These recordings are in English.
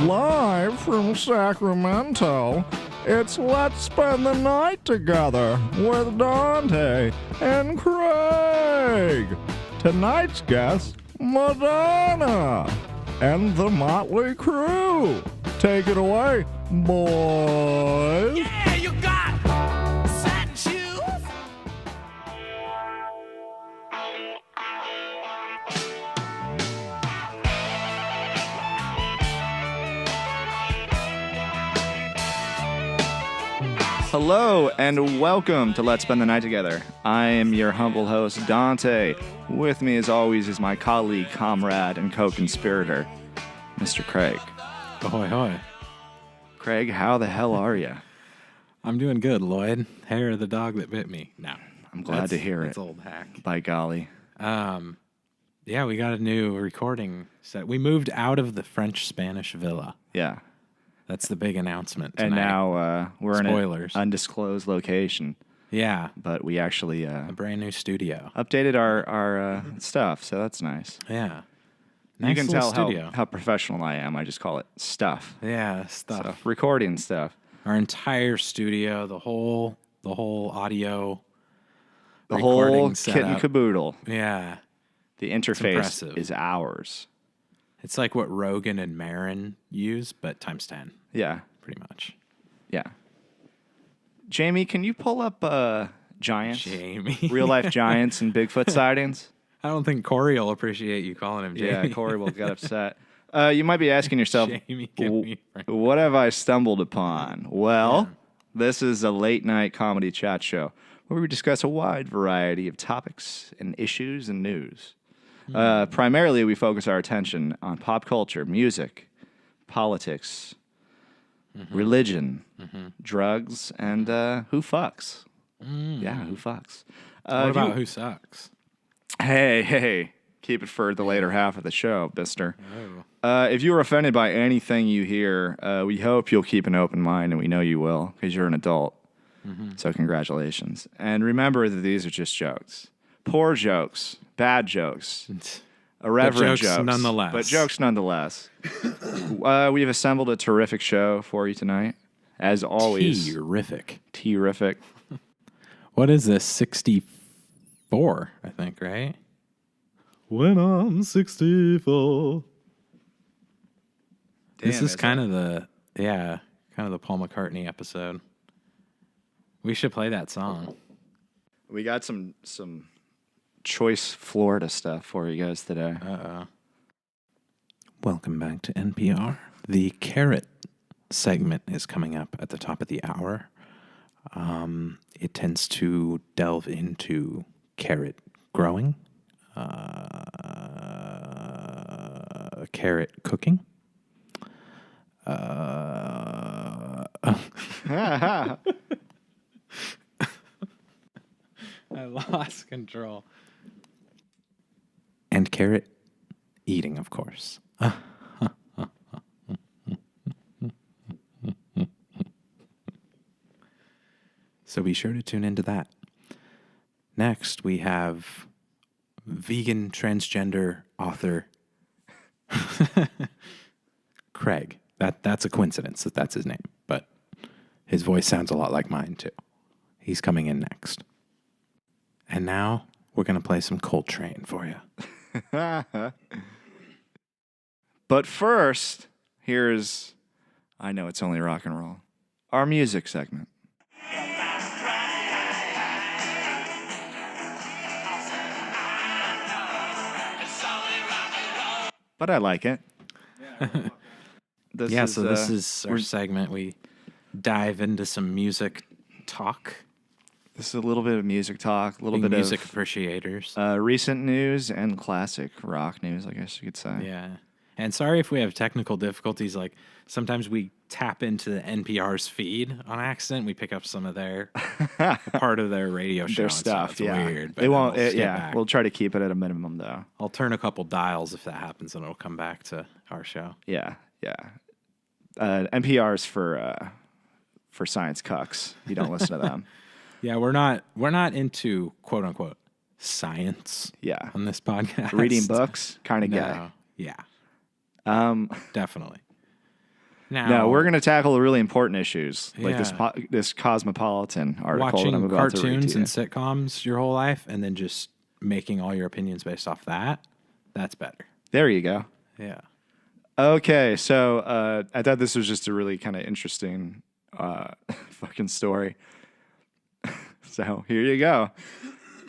Live from Sacramento, it's Let's Spend the Night Together with Dante and Craig. Tonight's guest, Madonna and the Mötley Crüe. Take it away, boys. Yeah, you got satin shoes. Hello and welcome to Let's Spend the Night Together. I am your humble host, Dante. With me, as always, is my colleague, comrade, and co-conspirator, Mr. Craig. Ahoy, hoy. Craig, how the hell are you? I'm doing good, Lloyd. Hair of the dog that bit me. No. I'm glad to hear That's it. old hack. By golly. Yeah, we got a new recording set. We moved out of the French-Spanish villa. Yeah. That's the big announcement tonight. And now we're Spoilers. in an undisclosed location. Yeah, But we actually a brand new studio. updated our stuff, so that's nice. Yeah. Nice You can little tell studio. how professional I am. I just call it stuff. Yeah, stuff. So, recording stuff. Our entire studio, the whole audio The whole recording kit and setup. caboodle. Yeah. The interface impressive. is ours. It's like what Rogan and Marin use, but times 10, Yeah. pretty much. Yeah. Jamie, can you pull up giants? Jamie. Real life giants and Bigfoot sightings? I don't think Corey will appreciate you calling him Jamie. Yeah, Corey will get upset. You might be asking yourself, Jamie, give me a friend. what have I stumbled upon? Well, this is a late night comedy chat show where we discuss a wide variety of topics and issues and news. Primarily, we focus our attention on pop culture, music, politics, religion, drugs, and who fucks. Yeah, who fucks. What about who sucks? Hey, keep it for the later half of the show, mister. Oh. If you are offended by anything you hear, we hope you'll keep an open mind, and we know you will, because you're an adult. So congratulations. And remember that these are just jokes. Poor jokes, bad jokes, irreverent jokes nonetheless. But jokes nonetheless. We have assembled a terrific show for you tonight. As always. Terrific. Terrific. What is this? 64, I think, right? When I'm 64. This is kind of the Paul McCartney episode. We should play that song. We got some choice Florida stuff for you guys today. Welcome back to NPR. The carrot segment is coming up at the top of the hour. It tends to delve into carrot growing, carrot cooking, I lost control. And carrot eating, of course. So be sure to tune into that. Next, we have vegan transgender author Craig. That's a coincidence that that's his name, but his voice sounds a lot like mine, too. He's coming in next. And now we're going to play some Coltrane for you. But first, here's, I know it's only rock and roll, our music segment. But I like it. This is our segment. We dive into some music talk. This is a little bit of music talk, a little Being bit music of appreciators. recent news and classic rock news, I guess you could say. Yeah. And sorry if we have technical difficulties. Like sometimes we tap into the NPR's feed on accident. We pick up some of their part of their radio show. Their and stuff, it's yeah. weird. But They won't. we'll skip Yeah, back. we'll try to keep it at a minimum, though. I'll turn a couple dials if that happens, and it'll come back to our show. Yeah. NPR's for science cucks. You don't listen to them. Yeah, we're not into quote unquote science. Yeah. On this podcast, Reading books, kind of gay. No. Yeah. Definitely. Now, No, we're going to tackle really important issues like Yeah. this Cosmopolitan article that I'm watching about to read cartoons to you. and sitcoms your whole life and then just making all your opinions based off that. That's better. There you go. Yeah. Okay, so I thought this was just a really kind of interesting fucking story. So here you go.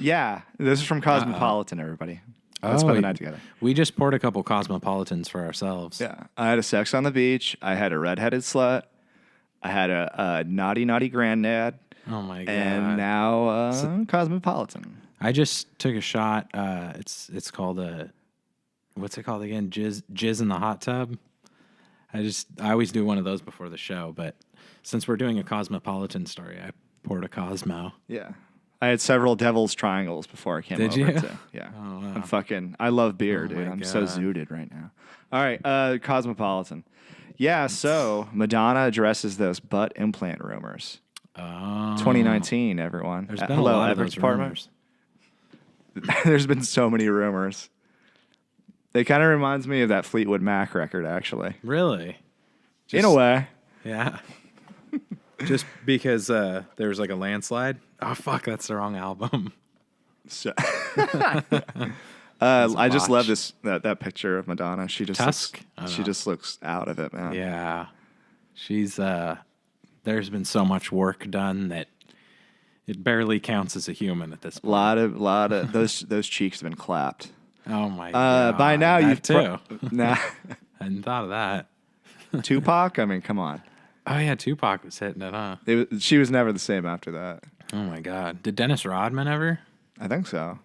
Yeah, this is from Cosmopolitan, everybody. Let's spend the night together. We just poured a couple Cosmopolitans for ourselves. Yeah, I had a sex on the beach. I had a redheaded slut. I had a naughty, naughty granddad. Oh my god. And now Cosmopolitan. I just took a shot. It's called a, what's it called again? Jizz in the hot tub. I always do one of those before the show, but since we're doing a Cosmopolitan story, I poured a Cosmo. Yeah. I had several devil's triangles before I came Did over. you? Yeah. Oh, wow. I love beer, Oh, dude. my I'm so God. zooted right now. All right, Cosmopolitan. Yeah, so Madonna addresses those butt implant rumors. Oh. 2019, everyone. There's been a Hello, lot of Everett those Department. rumors. There's been so many rumors. It kind of reminds me of that Fleetwood Mac record, actually. Really? In a way. Yeah. Just because there was like a landslide. Oh fuck, that's the wrong album. So I just love botch. that picture of Madonna. She just Tusk? I looks, don't she know. just looks out of it, man. Yeah. She's there's been so much work done that it barely counts as a human at this point. Lot of those cheeks have been clapped. Oh my god. By now that you've too. Nah, I hadn't thought of that. Tupac. I mean, come on. Oh yeah, Tupac was hitting it, huh? She was never the same after that. Oh my god. Did Dennis Rodman ever? I think so.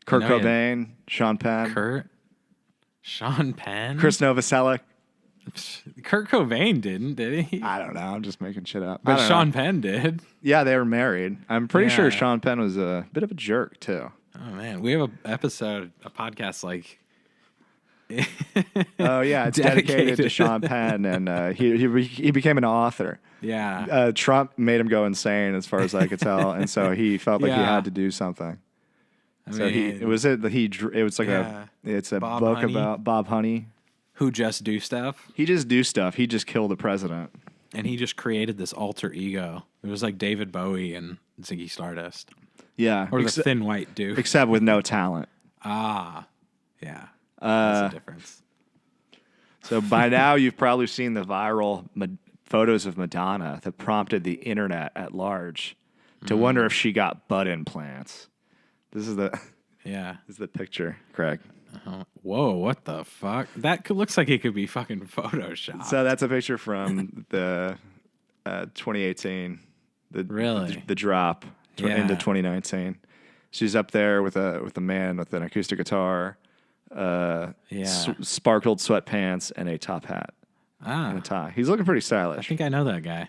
Kurt know he had- Cobain, Sean Penn, Kurt? Sean Penn? Chris Novoselic. Kurt Cobain didn't, did he? I don't know. I'm just making shit up. I But don't Sean know. Penn did. Yeah, they were married. I'm pretty sure Yeah. Sean Penn was a bit of a jerk too. Oh man, we have a podcast like Oh yeah, it's dedicated to Dedicated. Sean Penn, and he became an author. yeah. Trump made him go insane, as far as I could tell, and so he felt like he Yeah. had to do something. I So mean, it was like Yeah. it's a Bob book Honey. about Bob Honey. who just do stuff, He just do stuff. He just killed the president. and he just created this alter ego. It was like David Bowie and Ziggy Stardust, Yeah, or the thin white dude. except with no talent. Ah, yeah, that's the difference. So by now you've probably seen the viral photos of Madonna that prompted the internet at large to wonder if she got butt implants. This is Yeah. the picture, Craig. Whoa, what the fuck? Looks like it could be fucking Photoshopped. So that's a picture from the 2018, Really? the drop Yeah. into 2019. She's up there with a man with an acoustic guitar, sparkled sweatpants, and a top hat and a tie. He's looking pretty I stylish. think I know that guy.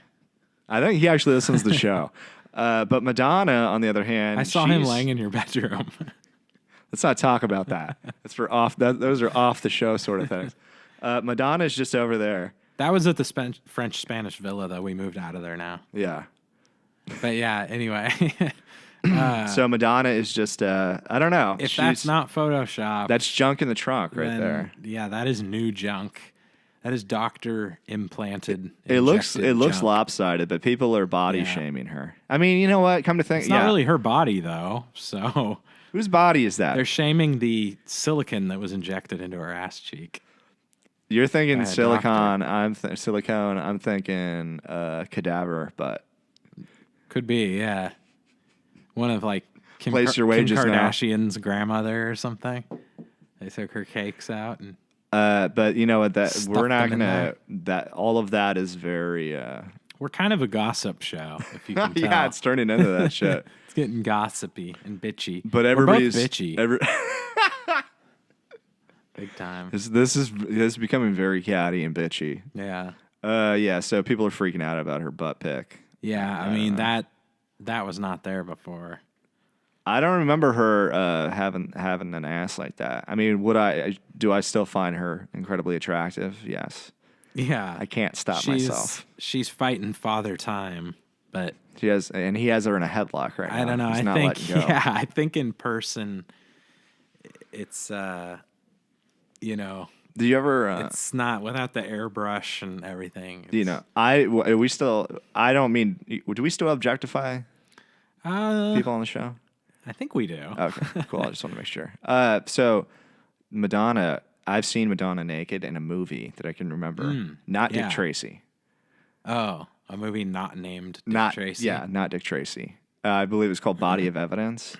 I think he actually listens to the show. But Madonna, on the other hand, I saw him she's- laying in your bedroom. Let's not talk about that. That's for those are off the show sort of things. Madonna's just over there. That was at the French-Spanish villa, though. We moved out of there now. Yeah. But yeah, anyway. So Madonna is just I don't know. If that's not Photoshop, that's junk in the trunk right then, there. Yeah, that is new junk. That is doctor implanted. It looks injected junk. lopsided, but people are body Yeah. shaming her. I mean, you know what? Come to think, It's not really her body, though. So whose body is that? they're shaming the silicone that was injected into her ass cheek. You're thinking by a silicone. Silicone. I'm thinking cadaver, but Could be, yeah. One of like Kim, Place your wages Kim now. Kardashian's grandmother or something. They took her cakes out and but you know what? That Stuff we're not them in gonna. That all of that is very. we're kind of a gossip show, if you can tell. Yeah, it's turning into that shit. It's getting gossipy and bitchy. But We're everybody's both bitchy, big time. this is becoming very catty and bitchy. Yeah, Yeah. So people are freaking out about her butt pic. yeah. I mean that was not there before. I don't remember her having an ass like that. I mean, do I still find her incredibly attractive? Yes. Yeah, I can't stop myself. She's fighting father time, but He has her in a headlock right now. I don't know. He's I not think letting go. yeah, I think in person, it's you know, Do you ever? It's not without the airbrush and everything. You know, I don't mean. Do we still objectify people on the show? I think we do. Okay, cool. I just want to make sure. So Madonna, I've seen Madonna naked in a movie that I can remember. Not Dick Tracy. Oh, a movie not named Dick Tracy? Yeah, not Dick Tracy. I believe it was called Body of Evidence.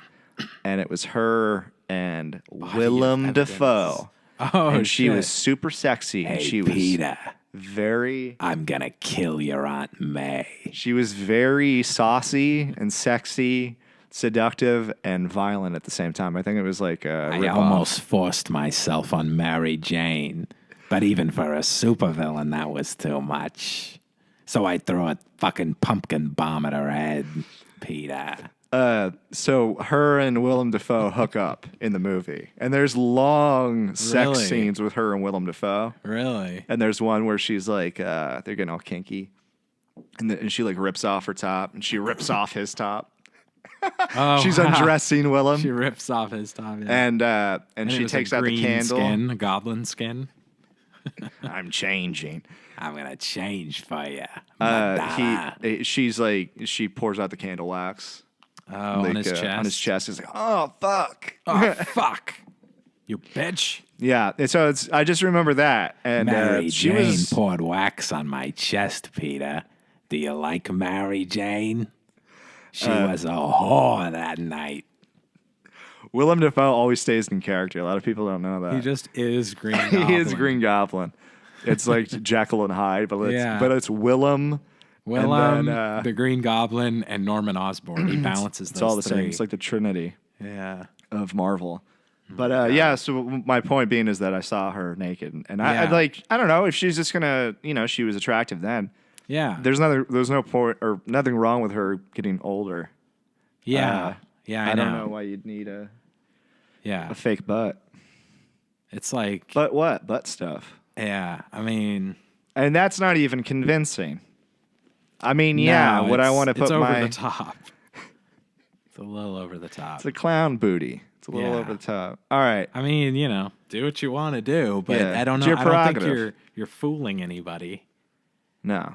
And it was her and Willem Dafoe. Oh, and she was super sexy. Hey, and she was Peter, very... I'm going to kill your Aunt May. She was very saucy and sexy, seductive, and violent at the same time. I think it was like a I almost forced myself on Mary Jane. But even for a supervillain, that was too much. So I threw a fucking pumpkin bomb at her head, Peter. So her and Willem Dafoe hook up in the movie. And there's long sex scenes with her and Willem Dafoe. Really? And there's one where she's like, they're getting all kinky. And she like rips off her top and she rips off his top. Oh, she's undressing Willem. She rips off his top. Yeah. And she takes out the candle. Skin, a goblin skin. I'm changing. I'm going to change for you. She's like, she pours out the candle wax. Oh, like, on his chest? On his chest. He's like, oh, fuck. Oh, fuck. You bitch. Yeah. And so I just remember that. And Mary Jane poured wax on my chest, Peter. Do you like Mary Jane? She was a whore that night. Willem Dafoe always stays in character. A lot of people don't know that. He just is Green Goblin. He is Green Goblin. It's like Jekyll and Hyde, but it's Willem. Willem, the Green Goblin, and Norman Osborn. He balances those It's all the three. same. It's like the Trinity of Marvel. But Yeah. so my point being is that I saw her naked. And I don't know, if she's just going to, she was attractive then. Yeah. There's no point or nothing wrong with her getting older. Yeah. I don't know why you'd need a fake butt. It's like... But what? Butt stuff. Yeah, I mean... And that's not even convincing. I mean, no, would I want to put it's over my... the top. It's a little over the top. It's a clown booty. It's a little over the top. All right. I mean, do what you want to do, but I don't know. It's your I don't think prerogative. you're fooling anybody. No.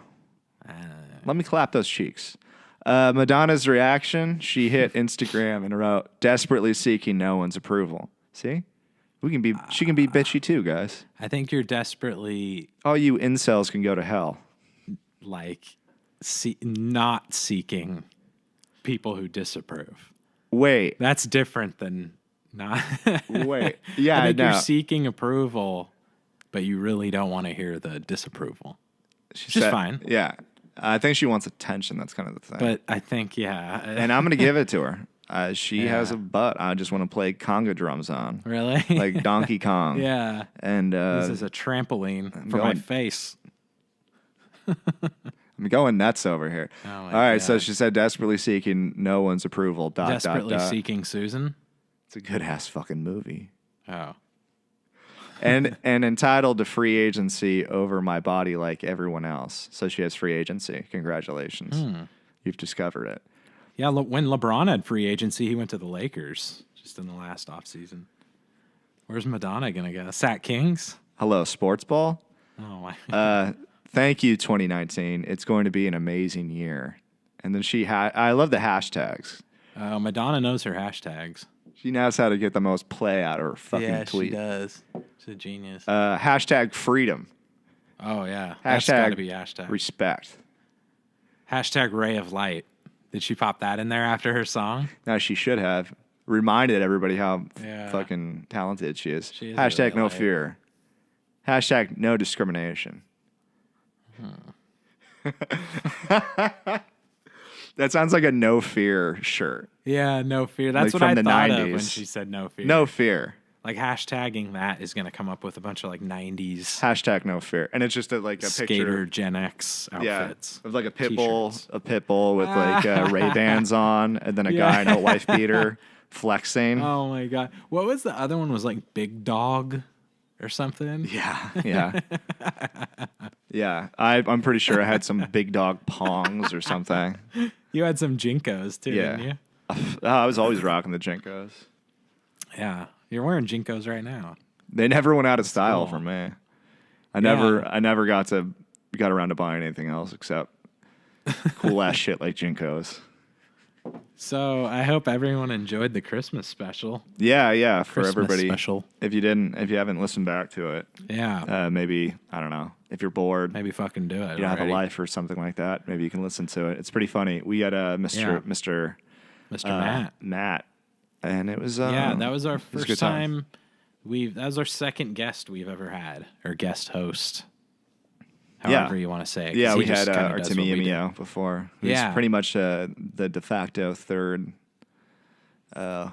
Let me clap those cheeks. Madonna's reaction, she hit Instagram and wrote, desperately seeking no one's approval. See? She can be bitchy too, guys. I think you're desperately... All you incels can go to hell. Like, not seeking people who disapprove. Wait. That's different than not... Wait. Yeah, I think know. you're seeking approval, but you really don't want to hear the disapproval. Which is fine. Yeah. I think she wants attention. That's kind of the thing. But I think, And I'm going to give it to her. She has a butt I just want to play conga drums on. Really? Like Donkey Kong. Yeah. And this is a trampoline for my face. I'm going nuts over here. Oh All right, so she said desperately seeking no one's approval. Desperately seeking Susan? It's a good-ass fucking movie. Oh. and entitled to free agency over my body like everyone else. So she has free agency. Congratulations. You've discovered it. Yeah, when LeBron had free agency, he went to the Lakers just in the last offseason. Where's Madonna going to go? Sat Kings? Hello, sports ball. Oh, my. Thank you, 2019. It's going to be an amazing year. And then I love the hashtags. Madonna knows her hashtags. She knows how to get the most play out of her fucking tweet. Yeah, she does. She's a genius. Hashtag freedom. Oh, yeah. That's got to be hashtag. Respect. Hashtag ray of light. Did she pop that in there after her song? No, she should have. Reminded everybody how fucking talented she is. Hashtag no fear. Hashtag no discrimination. That sounds like a no fear shirt. Yeah, no fear. That's like what I the thought 90s. of when she said no fear. No fear. Like hashtagging that is going to come up with a bunch of like 90s. Hashtag no fear. And it's just a Skater picture. Gen X outfits. Yeah, of like a pit bull with like Ray-Bans on, and then a guy in a wife beater flexing. Oh my God. What was the other one? Was like Big Dog or something? Yeah. Yeah. I'm pretty sure I had some Big Dog Pongs or something. You had some Jinkos too, didn't you? I was always rocking the Jinkos. Yeah. You're wearing Jinkos right now. They never went out of style cool. for me. I never got around to buying anything else except cool ass shit like Jinkos. So I hope everyone enjoyed the Christmas special. Yeah, for Christmas everybody. special. If you haven't listened back to it, maybe I don't know. If you're bored, Maybe fucking do it. you don't have a life or something like that. Maybe you can listen to it. It's pretty funny. We had Mr. Matt, and it was that was our it was a first good time. That was our second guest we've ever had, or guest host. However you want to say it. Yeah, we he just had kinda does what we do. Artemio before. He's pretty much the de facto third. Whatever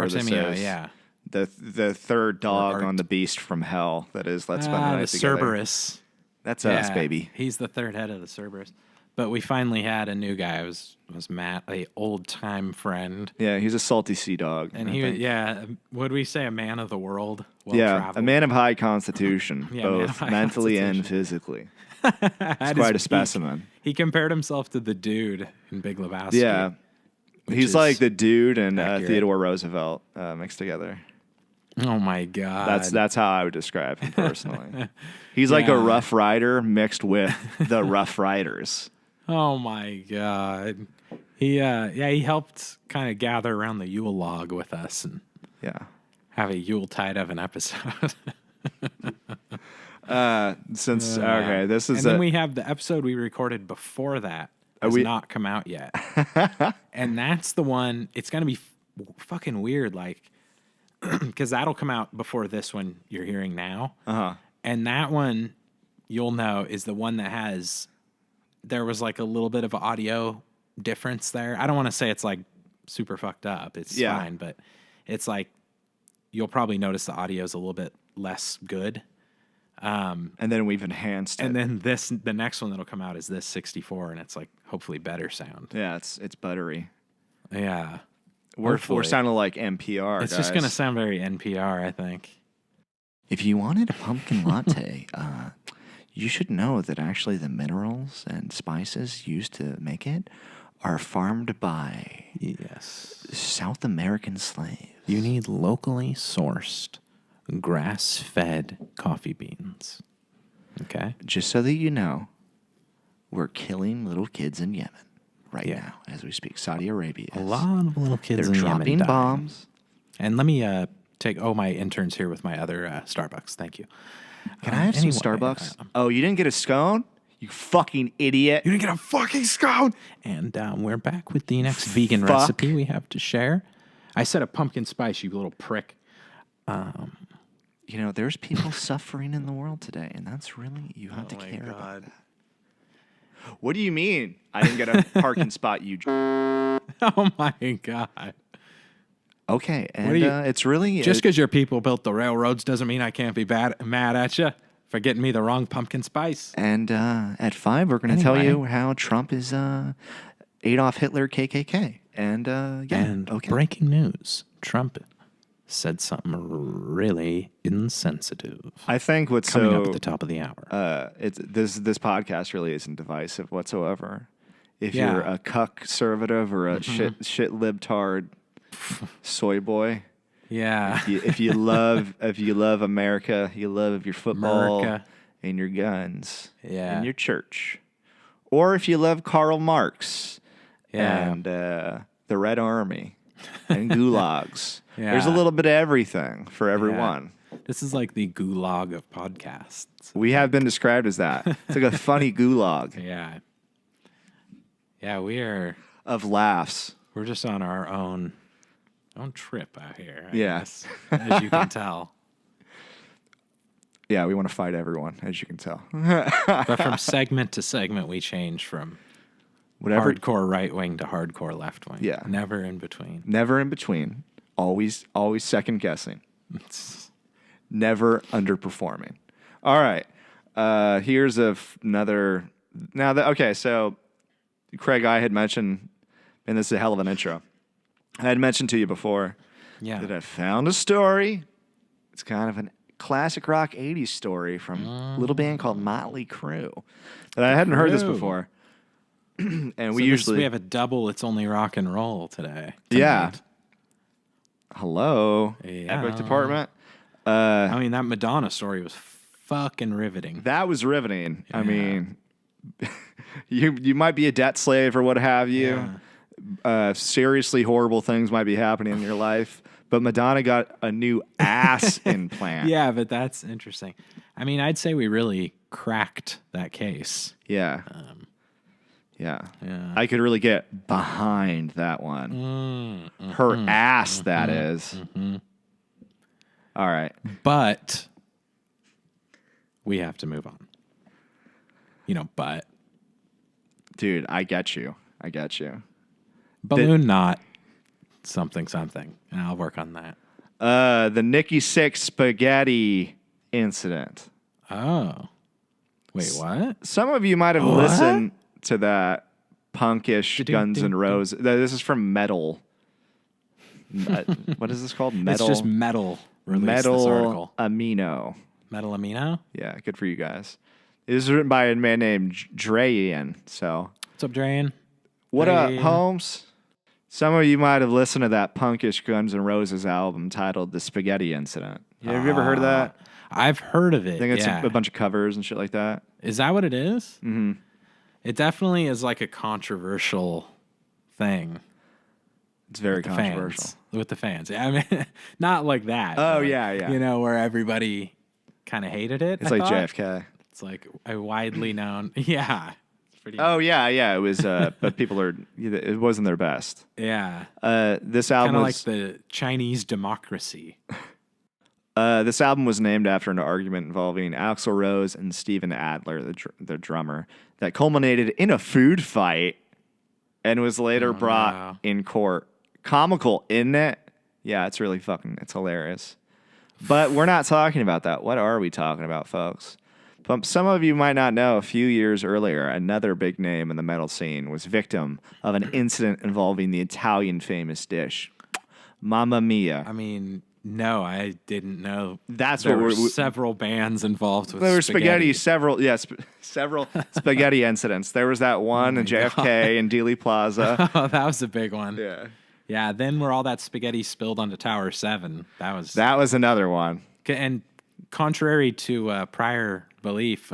this Artemio, is. yeah. The third dog on the beast from hell. That is, let's spend the night the together. Cerberus. That's us, baby. He's the third head of the Cerberus. But we finally had a new guy. It was Matt, a old time friend. Yeah, he's a salty sea dog. And would we say a man of the world? A man of high constitution, both mentally and physically. He's quite a specimen. He compared himself to the dude in Big Lebowski. Yeah. He's like the dude and Theodore Roosevelt mixed together. Oh my God. That's how I would describe him personally. He's like a Rough Rider mixed with the Rough Riders. Oh my God. He helped kind of gather around the Yule log with us and have a Yuletide of an episode. This is and then we have the episode we recorded before that has not come out yet. And that's the one, it's going to be fucking weird, like, because that'll come out before this one you're hearing now. And that one, you'll know, is the one that there was like a little bit of audio difference there. I don't want to say it's like super fucked up. It's fine, but it's like, you'll probably notice the audio is a little bit less good. And then we've enhanced it. And then the next one that'll come out is this 64, and it's like hopefully better sound. Yeah, it's buttery. Yeah. We're sounding like NPR, It's guys. just going to sound very NPR, I think. If you wanted a pumpkin latte, you should know that actually the minerals and spices used to make it are farmed by South American slaves. You need locally sourced, grass-fed coffee beans. Okay? Just so that you know, we're killing little kids in Yemen right now as we speak. Saudi Arabia. A lot of little kids in They're Yemen dropping dying. bombs. And let me take... Oh, my intern's here with my other Starbucks. Thank you. Can I have some Starbucks? Oh, you didn't get a scone? You fucking idiot. You didn't get a fucking scone! And we're back with the next vegan recipe we have to share. I said a pumpkin spice, you little prick. You know, there's people suffering in the world today, and that's really, you have to care about that. What do you mean? I didn't get a parking spot, you... Oh, my God. Okay, and it's really... Just because your people built the railroads doesn't mean I can't be mad at you for getting me the wrong pumpkin spice. And at 5, we're going to tell you how Trump is Adolf Hitler KKK. And breaking news, Trump said something really insensitive. I think what's coming up at the top of the hour. This podcast really isn't divisive whatsoever. If you're a cuck conservative or a shit libtard soy boy, if you love America, you love your football and your guns and your church, or if you love Karl Marx and the Red Army and gulags. There's a little bit of everything for everyone. This is like the gulag of podcasts. We have been described as that. It's like a funny gulag. Yeah, we are... Of laughs. We're just on our own trip out here, I guess, as you can tell. Yeah, we want to fight everyone, as you can tell. But from segment to segment, we change from hardcore right wing to hardcore left wing. Yeah. Never in between. Never in between. Always second guessing. Never underperforming. All right. Here's another. So Craig, I had mentioned, and this is a hell of an intro. I had mentioned to you before that I found a story. It's kind of a classic rock 80s story from a little band called MöTLEY CRüE. But I hadn't heard this before. And we have a double It's Only Rock and Roll today. Yeah. Hello, Epic Department. I mean, that Madonna story was fucking riveting. That was riveting. Yeah. I mean, you might be a debt slave or what have you. Yeah. Seriously horrible things might be happening in your life. But Madonna got a new ass implant. Yeah, but that's interesting. I mean, I'd say we really cracked that case. Yeah. Yeah. Yeah. I could really get behind that one. Her ass, that is. All right. But we have to move on. But. Dude, I get you. I get you. Balloon knot something. And I'll work on that. The NIkki Sixx spaghetti incident. Oh. Wait, what? Some of you might have listened to that punkish Guns N' Roses. This is from Metal. What is this called? Metal. It's just Metal. Released this Metal article. Amino. Metal Amino? Yeah, good for you guys. It was written by a man named Drayan. So, What's up, Drayan? what up, Holmes? Some of you might have listened to that punkish Guns N' Roses album titled "The Spaghetti Incident." Have you ever heard of that? I've heard of it. I think it's yeah. a bunch of covers and shit like that. Is that what it is? Mm-hmm. It definitely is like a controversial thing. It's very controversial. With the fans. I mean, not like that. Oh, but, yeah. Where everybody kind of hated it. It's like JFK. It's like a widely known. Yeah. It's pretty. Oh, yeah. It was, but it wasn't their best. Yeah. This album Kind of was like the Chinese democracy. This album was named after an argument involving Axl Rose and Steven Adler, the drummer, that culminated in a food fight and was later brought in court. Comical, isn't it? Yeah, it's really it's hilarious. But we're not talking about that. What are we talking about, folks? Some of you might not know, a few years earlier, another big name in the metal scene was victim of an incident involving the Italian famous dish, Mamma Mia. I mean, no, I didn't know. That's there what were we're several bands involved with There were spaghetti, several spaghetti incidents. There was that one in JFK and Dealey Plaza. Oh, that was a big one. Yeah. Yeah, then where all that spaghetti spilled onto Tower 7. That was another one. And contrary to prior belief,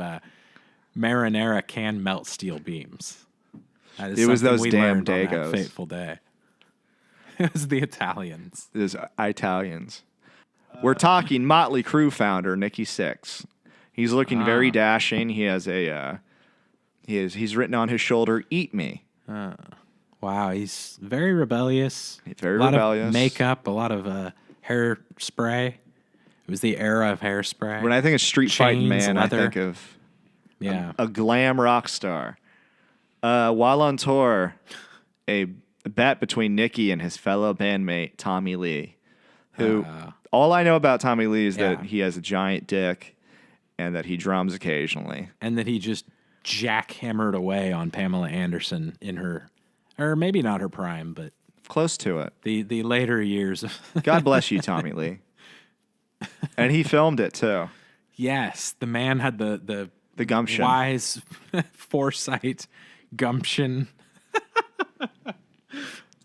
marinara can melt steel beams. It was those damn Dagos. Dagos. Fateful day. It was the Italians. It was Italians. We're talking MöTLEY CRüE founder NIkki Sixx. He's looking very dashing. He has he's written on his shoulder, "Eat me." Wow, he's very rebellious. Very a lot rebellious. Of makeup, a lot of hairspray. It was the era of hairspray. When I think of street fighting man, leather. I think of a glam rock star. While on tour, a bet between Nicky and his fellow bandmate Tommy Lee, who all I know about Tommy Lee is that he has a giant dick and that he drums occasionally. And that he just jackhammered away on Pamela Anderson in her, or maybe not her prime, but close to it. The later years. God bless you, Tommy Lee. And he filmed it too. Yes, the man had the gumption, wise foresight, gumption.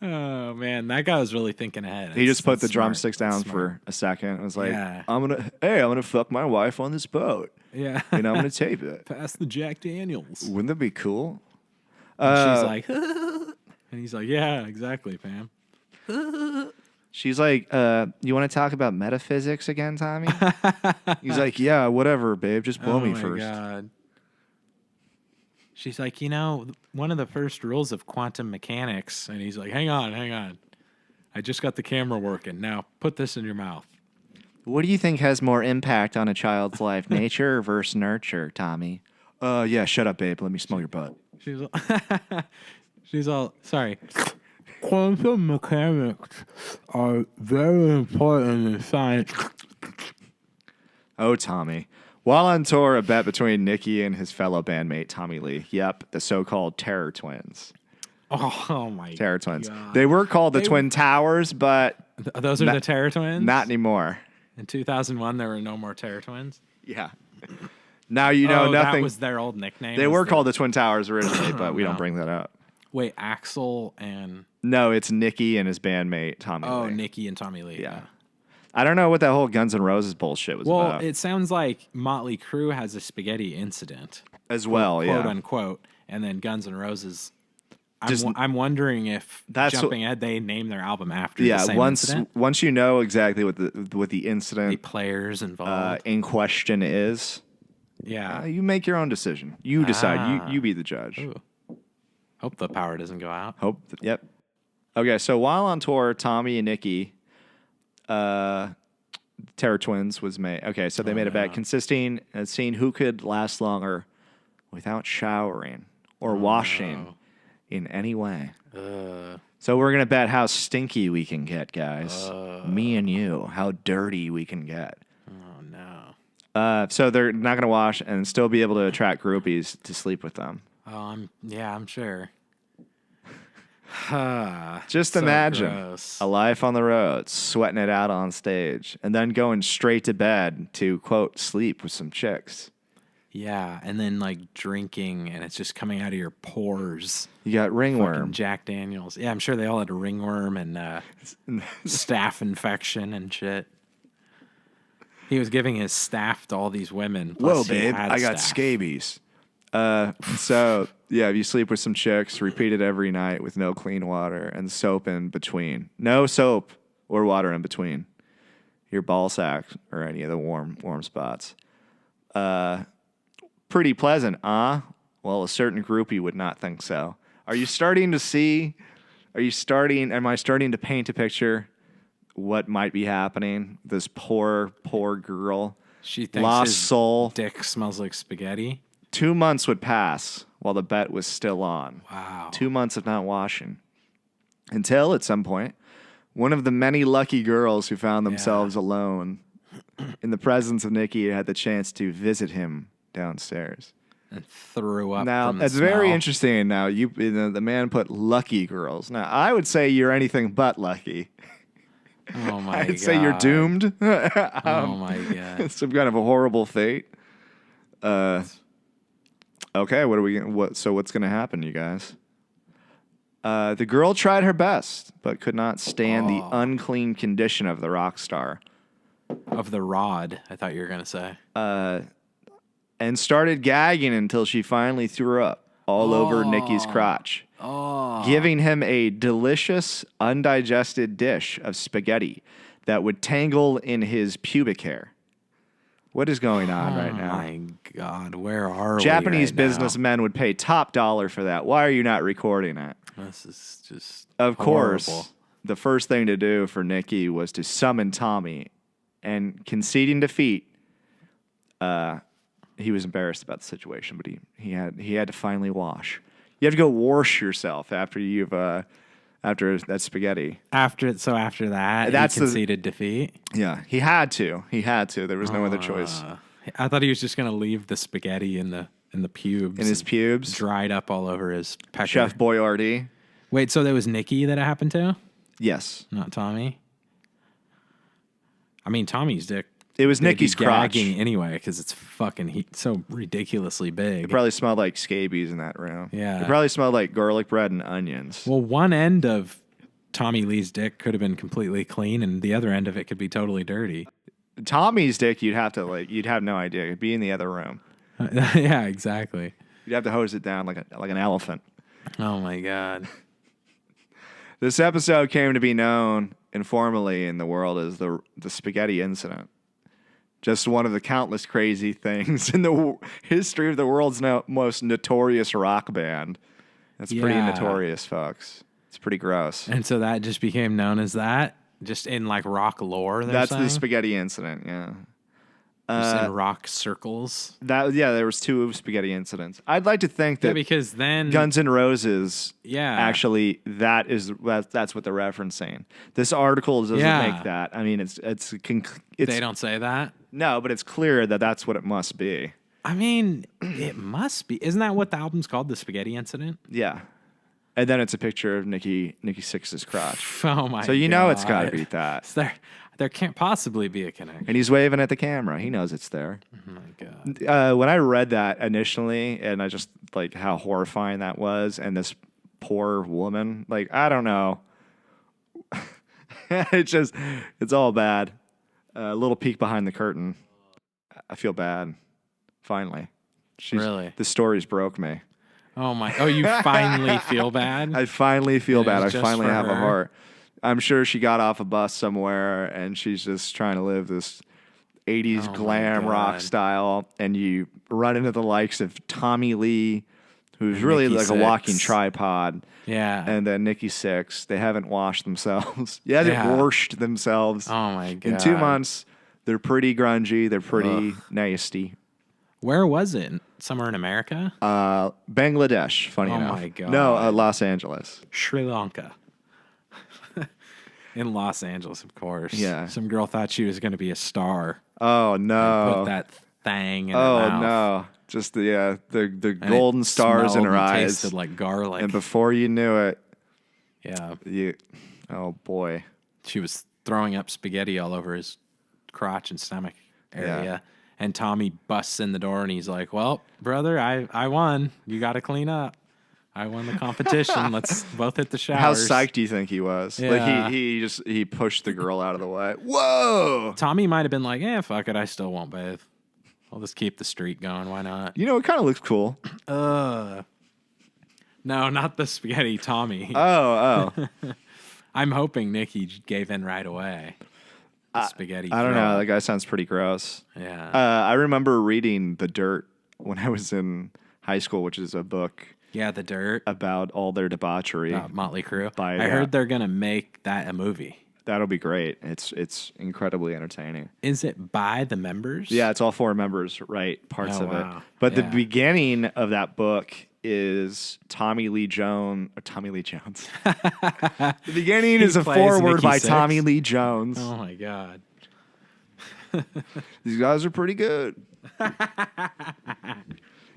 Oh man, that guy was really thinking ahead. He just put the drumsticks down for a second. It was like, I'm gonna fuck my wife on this boat. Yeah, and I'm gonna tape it. Pass the Jack Daniels. Wouldn't that be cool? She's like, and he's like, yeah, exactly, Pam. She's like, you want to talk about metaphysics again, Tommy? He's like, yeah, whatever, babe. Just blow me first. God. She's like, one of the first rules of quantum mechanics. And he's like, hang on. I just got the camera working. Now put this in your mouth. What do you think has more impact on a child's life, nature versus nurture, Tommy? Yeah, shut up, babe. Let me smell your butt. She's all, sorry. Quantum mechanics are very important in science. Oh, Tommy. While on tour, a bet between Nicky and his fellow bandmate, Tommy Lee. Yep, the so-called Terror Twins. Oh my God. Terror Twins. They were called the Twin Towers, but... Those are the Terror Twins? Not anymore. In 2001, there were no more Terror Twins? Yeah. Now you know nothing. That was their old nickname? They were called the Twin Towers originally, but we don't bring that up. Wait, Axl and... No, it's Nicky and his bandmate, Tommy Lee. Oh, Nicky and Tommy Lee. Yeah. I don't know what that whole Guns N' Roses bullshit was Well, about. it sounds like Motley Crue has a spaghetti incident, As well, quote yeah. unquote, and then Guns N' Roses. Just- I'm wondering if That's jumping ahead, they name their album after Yeah, the same once incident. you know exactly what the The incident players involved. in question is, Yeah. you make your own decision. You decide. Ah. You be the judge. Ooh. Hope the power doesn't go out. Yep. Okay, so while on tour, Tommy and Nikki, Terror Twins was made. Okay, so they made a bet consisting of seeing who could last longer without showering or washing in any way. So we're gonna bet how stinky we can get, guys. Me and you, how dirty we can get. Oh no. So they're not gonna wash and still be able to attract groupies to sleep with them. Oh, I'm sure. Just So imagine gross. a life on the road, sweating it out on stage, and then going straight to bed to, quote, sleep with some chicks. Yeah, and then like drinking, and it's just coming out of your pores. You got Fucking ringworm. Jack Daniels. Yeah, I'm sure they all had a ringworm and staph infection and shit. He was giving his staph to all these women. Whoa, plus he babe, had I got staph. scabies. So, yeah, if you sleep with some chicks, repeat it every night with no clean water and soap in between. No soap or water in between your ball sack or any of the warm spots. Pretty pleasant, Well, a certain groupie would not think so. Am I starting to paint a picture what might be happening? This poor girl. She thinks Lost his soul. dick smells like spaghetti. 2 months would pass while the bet was still on. Wow. 2 months of not washing. Until at some point, one of the many lucky girls who found themselves alone in the presence of Nikki had the chance to visit him downstairs. And threw up. Now, from the it's very smell. interesting. Now, the man put lucky girls. Now, I would say you're anything but lucky. Oh my god. I'd say you're doomed. Oh my god. Some kind of a horrible fate. Okay, so what's going to happen, you guys? The girl tried her best, but could not stand the unclean condition of the rock star. Of the rod, I thought you were gonna say. And started gagging until she finally threw up all over Nikki's crotch, giving him a delicious, undigested dish of spaghetti that would tangle in his pubic hair. What is going on right now? Oh my god, where are Japanese we right businessmen would pay top dollar for that. Why are you not recording it? now? This is just Of horrible. course, the first thing to do for Nikki was to summon Tommy, and conceding defeat, he was embarrassed about the situation, but he had to finally wash. You have to go wash yourself after after that spaghetti. After that, That's he the- conceded defeat. Yeah, he had to. There was no other choice. I thought he was just gonna leave the spaghetti in the pubes. In his and pubes, dried up all over his pecker. Chef Boyardee. Wait, so that was Nikki that it happened to? Yes, Not Tommy? I mean, Tommy's dick. it was they'd be Nikki's crotch. gagging anyway because it's fucking so ridiculously big. It probably smelled like scabies in that room. Yeah. It probably smelled like garlic bread and onions. Well, one end of Tommy Lee's dick could have been completely clean, and the other end of it could be totally dirty. Tommy's dick, you'd have no idea. It'd be in the other room. Yeah, exactly. You'd have to hose it down like an elephant. Oh my god. This episode came to be known informally in the world as the spaghetti incident. Just one of the countless crazy things in the history of the world's most notorious rock band. That's pretty Yeah. notorious, folks. It's pretty gross. And so that just became known as that, just in like rock lore. That's saying? the spaghetti incident, yeah. Just in rock circles. There was 2 spaghetti incidents. I'd like to think Yeah, that because then Guns N' Roses, Yeah. actually, that's what they're referencing. This article doesn't Yeah. make that. I mean, it's they don't say that. no, but it's clear that that's what it must be. I mean, it must be. Isn't that what the album's called? The Spaghetti Incident? Yeah, and then it's a picture of Nikki Sixx's crotch. Oh my god. So you know it's got to be that. So there can't possibly be a connection. And he's waving at the camera. He knows it's there. Oh my god. When I read that initially, and I just like how horrifying that was, and this poor woman, like I don't know, it's all bad. A little peek behind the curtain. I feel bad. Finally. Really? The stories broke me. Oh my! Oh, you finally feel bad? I finally feel bad. I just finally for have a her? heart. I'm sure she got off a bus somewhere and she's just trying to live this 80s Oh my glam rock God. style. And you run into the likes of Tommy Lee, who's really NIkki like a walking Sixx. tripod. Yeah. And then NIkki Sixx. They haven't washed themselves. They haven't washed themselves. Oh my God. In 2 months, they're pretty grungy. They're pretty nasty. Where was it? Somewhere in America? Bangladesh, funny enough. my God. No, Los Angeles. Sri Lanka. In Los Angeles, of course. Yeah. Some girl thought she was going to be a star. Oh, no. Put that thing in her Oh mouth. no! Just the And golden it stars in smelled her and eyes, tasted like garlic. and before you knew it, Yeah. oh boy, She was throwing up spaghetti all over his crotch and stomach area. Yeah. And Tommy busts in the door and he's like, well, brother, I won. You got to clean up. I won the competition. Let's both hit the showers. how psyched do you think he was? Yeah. Like he pushed the girl out of the way. Whoa! Tommy might have been like, fuck it. I still won't bathe. I'll just keep the streak going. Why not? You know, it kind of looks cool. No, not the spaghetti, Tommy. Oh. I'm hoping Nikki gave in right away. The spaghetti. I don't know. throw. That guy sounds pretty gross. Yeah. I remember reading The Dirt when I was in high school, which is a book Yeah, The Dirt. about all their debauchery. Motley Crue. By- I heard they're gonna make that a movie. That'll be great. It's incredibly entertaining. Is it by the members? Yeah, it's all 4 members, right? Parts Oh, of wow. it. But the Yeah. beginning of that book is Tommy Lee Jones. The beginning is a plays foreword NIkki by Sixx. Tommy Lee Jones. Oh my God. These guys are pretty good.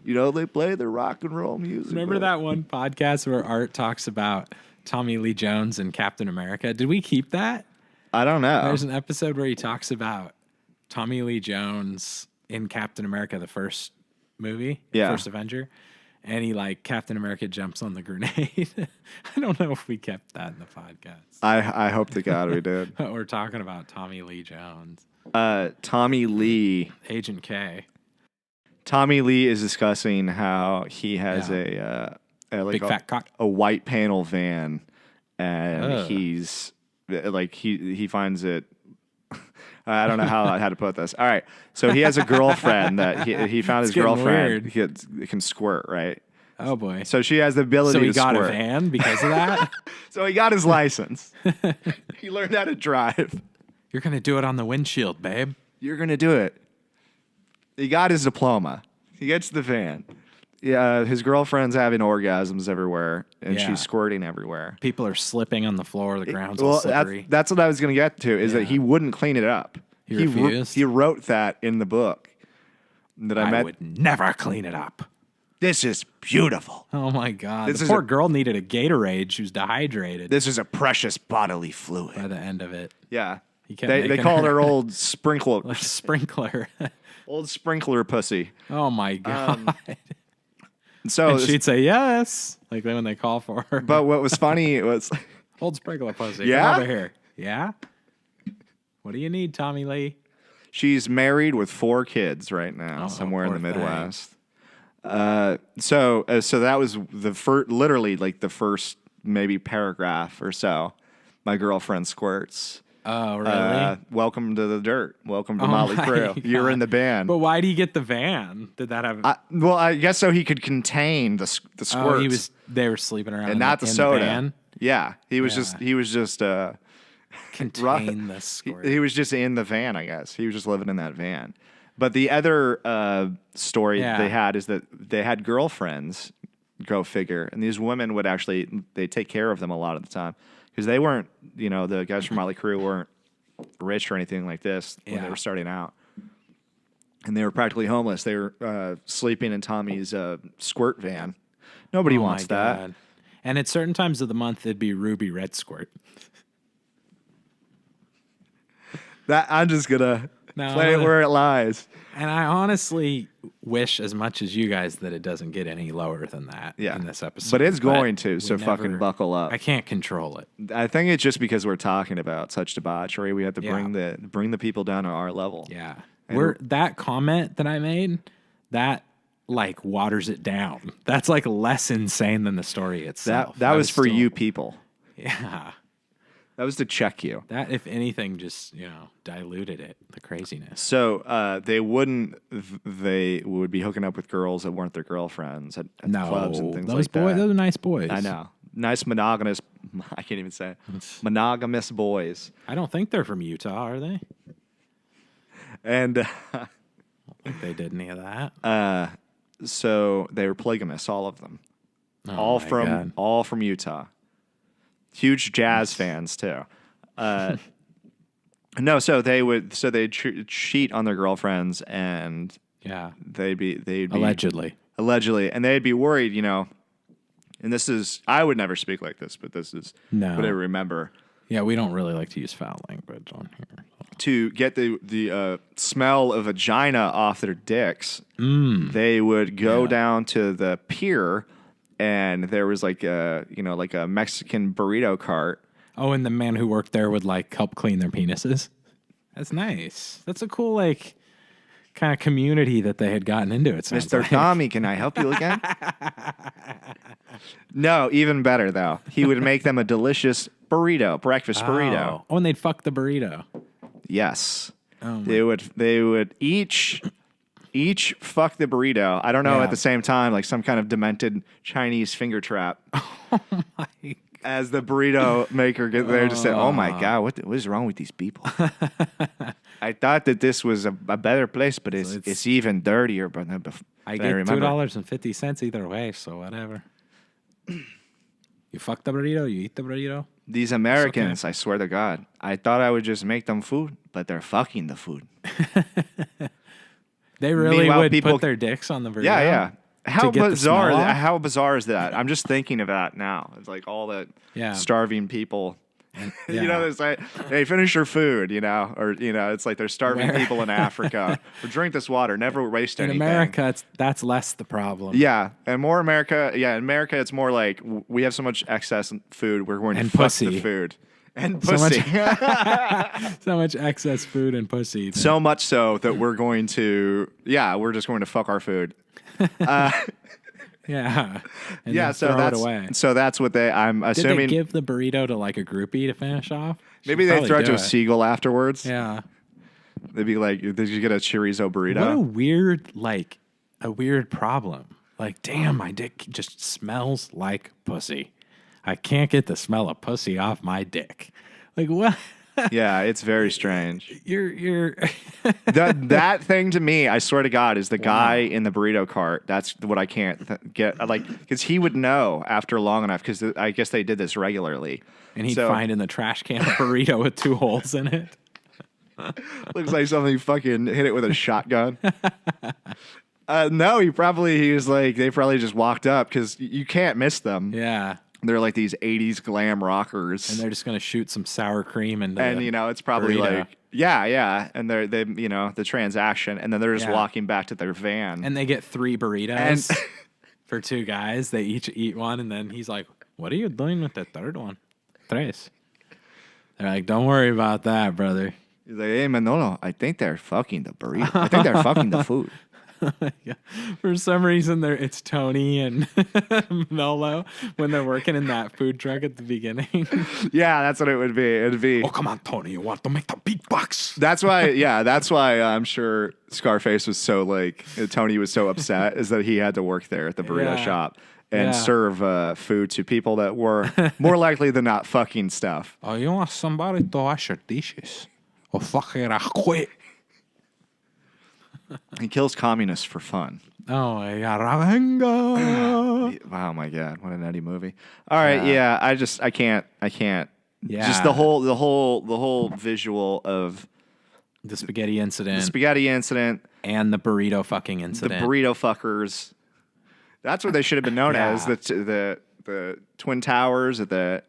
You know, they play the rock and roll music. Remember that one podcast where Art talks about Tommy Lee Jones and Captain America? Did we keep that? I don't know. There's an episode where he talks about Tommy Lee Jones in Captain America, the first movie, Yeah. first Avenger. And he Captain America jumps on the grenade. I don't know if we kept that in the podcast. I hope to God we did. But we're talking about Tommy Lee Jones. Tommy Lee. Agent K. Tommy Lee is discussing how he has Yeah. like Big fat cock. a white panel van, and Ugh. he's like he finds it. I don't know how to put this. All right, so he has a girlfriend that he found his It's getting girlfriend weird. he can squirt, right? Oh, boy. So she has the ability So he to got squirt. a van because of that? So he got his license. He learned how to drive. You're going to do it on the windshield, babe. You're gonna do it. He got his diploma. He gets the van. Yeah, his girlfriend's having orgasms everywhere, and Yeah. she's squirting everywhere. People are slipping on the floor. The ground's all slippery. That's what I was going to get to, is that Yeah. he wouldn't clean it up. He refused? He wrote that in the book that I met. would never clean it up. This is beautiful. Oh, my God. This The is poor a- girl needed a Gatorade. She was dehydrated This is a precious bodily fluid. by the end of it. Yeah. He kept They making called her- her old sprinkler, Like a sprinkler. old sprinkler pussy. Oh, my God. So, and she'd say yes. Like when they call for her. but what was funny was, Old sprinkler pussy. Yeah? Come over here. Yeah? What do you need, Tommy Lee? she's married with 4 kids right now, Oh, somewhere in the poor thing. Midwest. So that was the first, literally like the first maybe paragraph or so. My girlfriend squirts. Oh, really? Welcome to the dirt. Welcome to Oh Motley my Crue. You're God. in the band. But why do you get the van? Did that have... Well, I guess so he could contain the squirts. oh, they were sleeping around and in not the in soda. The van? Yeah, he was Yeah. just Contain the squirt. he was just in the van. I guess he was just living in that van. But the other story Yeah. they had is that they had girlfriends. Go figure. And these women would they take care of them a lot of the time because they weren't, the guys from Motley Crue weren't rich or anything like this when they Yeah. were starting out. And they were practically homeless. They were sleeping in Tommy's squirt van. Nobody Oh, wants my that. God. And at certain times of the month, it'd be Ruby Red Squirt. That I'm just gonna No, Play it where it lies. And I honestly wish as much as you guys that it doesn't get any lower than that in this episode. But it's going to, we so fucking buckle up. I can't control it. I think it's just because we're talking about such debauchery, we have to bring the people down to our level. Yeah. That comment that I made, that like waters it down. That's like less insane than the story itself. That was for you people. Yeah. That was to check you. That, if anything, just, diluted it, the craziness. So they would be hooking up with girls that weren't their girlfriends at clubs and things like that. Those are nice boys. I know. Nice monogamous, I can't even say it. Monogamous boys. I don't think they're from Utah, are they? And I don't think they did any of that. so they were polygamous, all of them. Oh, all from Utah. Huge jazz fans too. No, so they'd cheat on their girlfriends, and they'd be allegedly, and they'd be worried, And this is, I would never speak like this, but this is what I remember. Yeah, we don't really like to use foul language on here. To get the smell of vagina off their dicks, they would go down to the pier. And there was like a Mexican burrito cart. Oh, and the man who worked there would like help clean their penises. That's nice. That's a cool kind of community that they had gotten into. It sounds Mr. like. Tommy, can I help you again? No, even better though. He would make them a delicious breakfast burrito. Oh, and they'd fuck the burrito. Yes. Oh, they would each fuck the burrito. I don't know, at the same time, like some kind of demented Chinese finger trap. Oh my God. As the burrito maker get there to say, oh my God, what is wrong with these people? I thought that this was a better place, but it's even dirtier. But I get $2.50 either way, so whatever. You fuck the burrito, you eat the burrito. These Americans, I swear to God, I thought I would just make them food, but they're fucking the food. They really would put their dicks on the burrito. Yeah. How bizarre is that? I'm just thinking of that now. It's like all the starving people. It's like, hey, finish your food, or it's like they're starving people in Africa. Or drink this water, never waste anything. In America, that's less the problem. Yeah, and more America. Yeah, in America, it's more like we have so much excess food, we're going to fuck the food. And pussy. So much excess food and pussy. So much so that we're going to, we're just going to fuck our food. So that's what I'm assuming. Did they give the burrito to like a groupie to finish off? Maybe they throw it to a seagull afterwards. Yeah. They'd be like, did you get a chorizo burrito? What a weird problem. Like, damn, my dick just smells like pussy. I can't get the smell of pussy off my dick. Like, what? Yeah, it's very strange. You're that thing to me, I swear to God, is the guy in the burrito cart. That's what I can't get. Because he would know after long enough, because I guess they did this regularly. And he'd find in the trash can a burrito with 2 holes in it. Looks like something fucking hit it with a shotgun. No, they probably just walked up, because you can't miss them. Yeah. They're like these 80s glam rockers. And they're just going to shoot some sour cream into it's probably burrito. And they the transaction, and then they're just walking back to their van. And they get 3 burritos for 2 guys. They each eat one, and then he's like, what are you doing with the third one? 3. They're like, don't worry about that, brother. He's like, hey, Manolo, I think they're fucking the burrito. I think they're fucking the food. Yeah. For some reason, it's Tony and Manolo when they're working in that food truck at the beginning. Yeah, that's what it would be. It'd be, oh, come on, Tony, you want to make the big bucks. That's why I'm sure Scarface was so Tony was so upset, is that he had to work there at the burrito shop and serve food to people that were more likely than not fucking stuff. Oh, you want somebody to wash your dishes? Oh, fuck it, I'll quit. He kills communists for fun. Oh, yeah, Ravenga. Wow, my God, what an Eddie movie. All right, I can't. Yeah. Just the whole visual of the spaghetti incident. And the burrito fucking incident. The burrito fuckers. That's what they should have been known as. The Twin Towers at the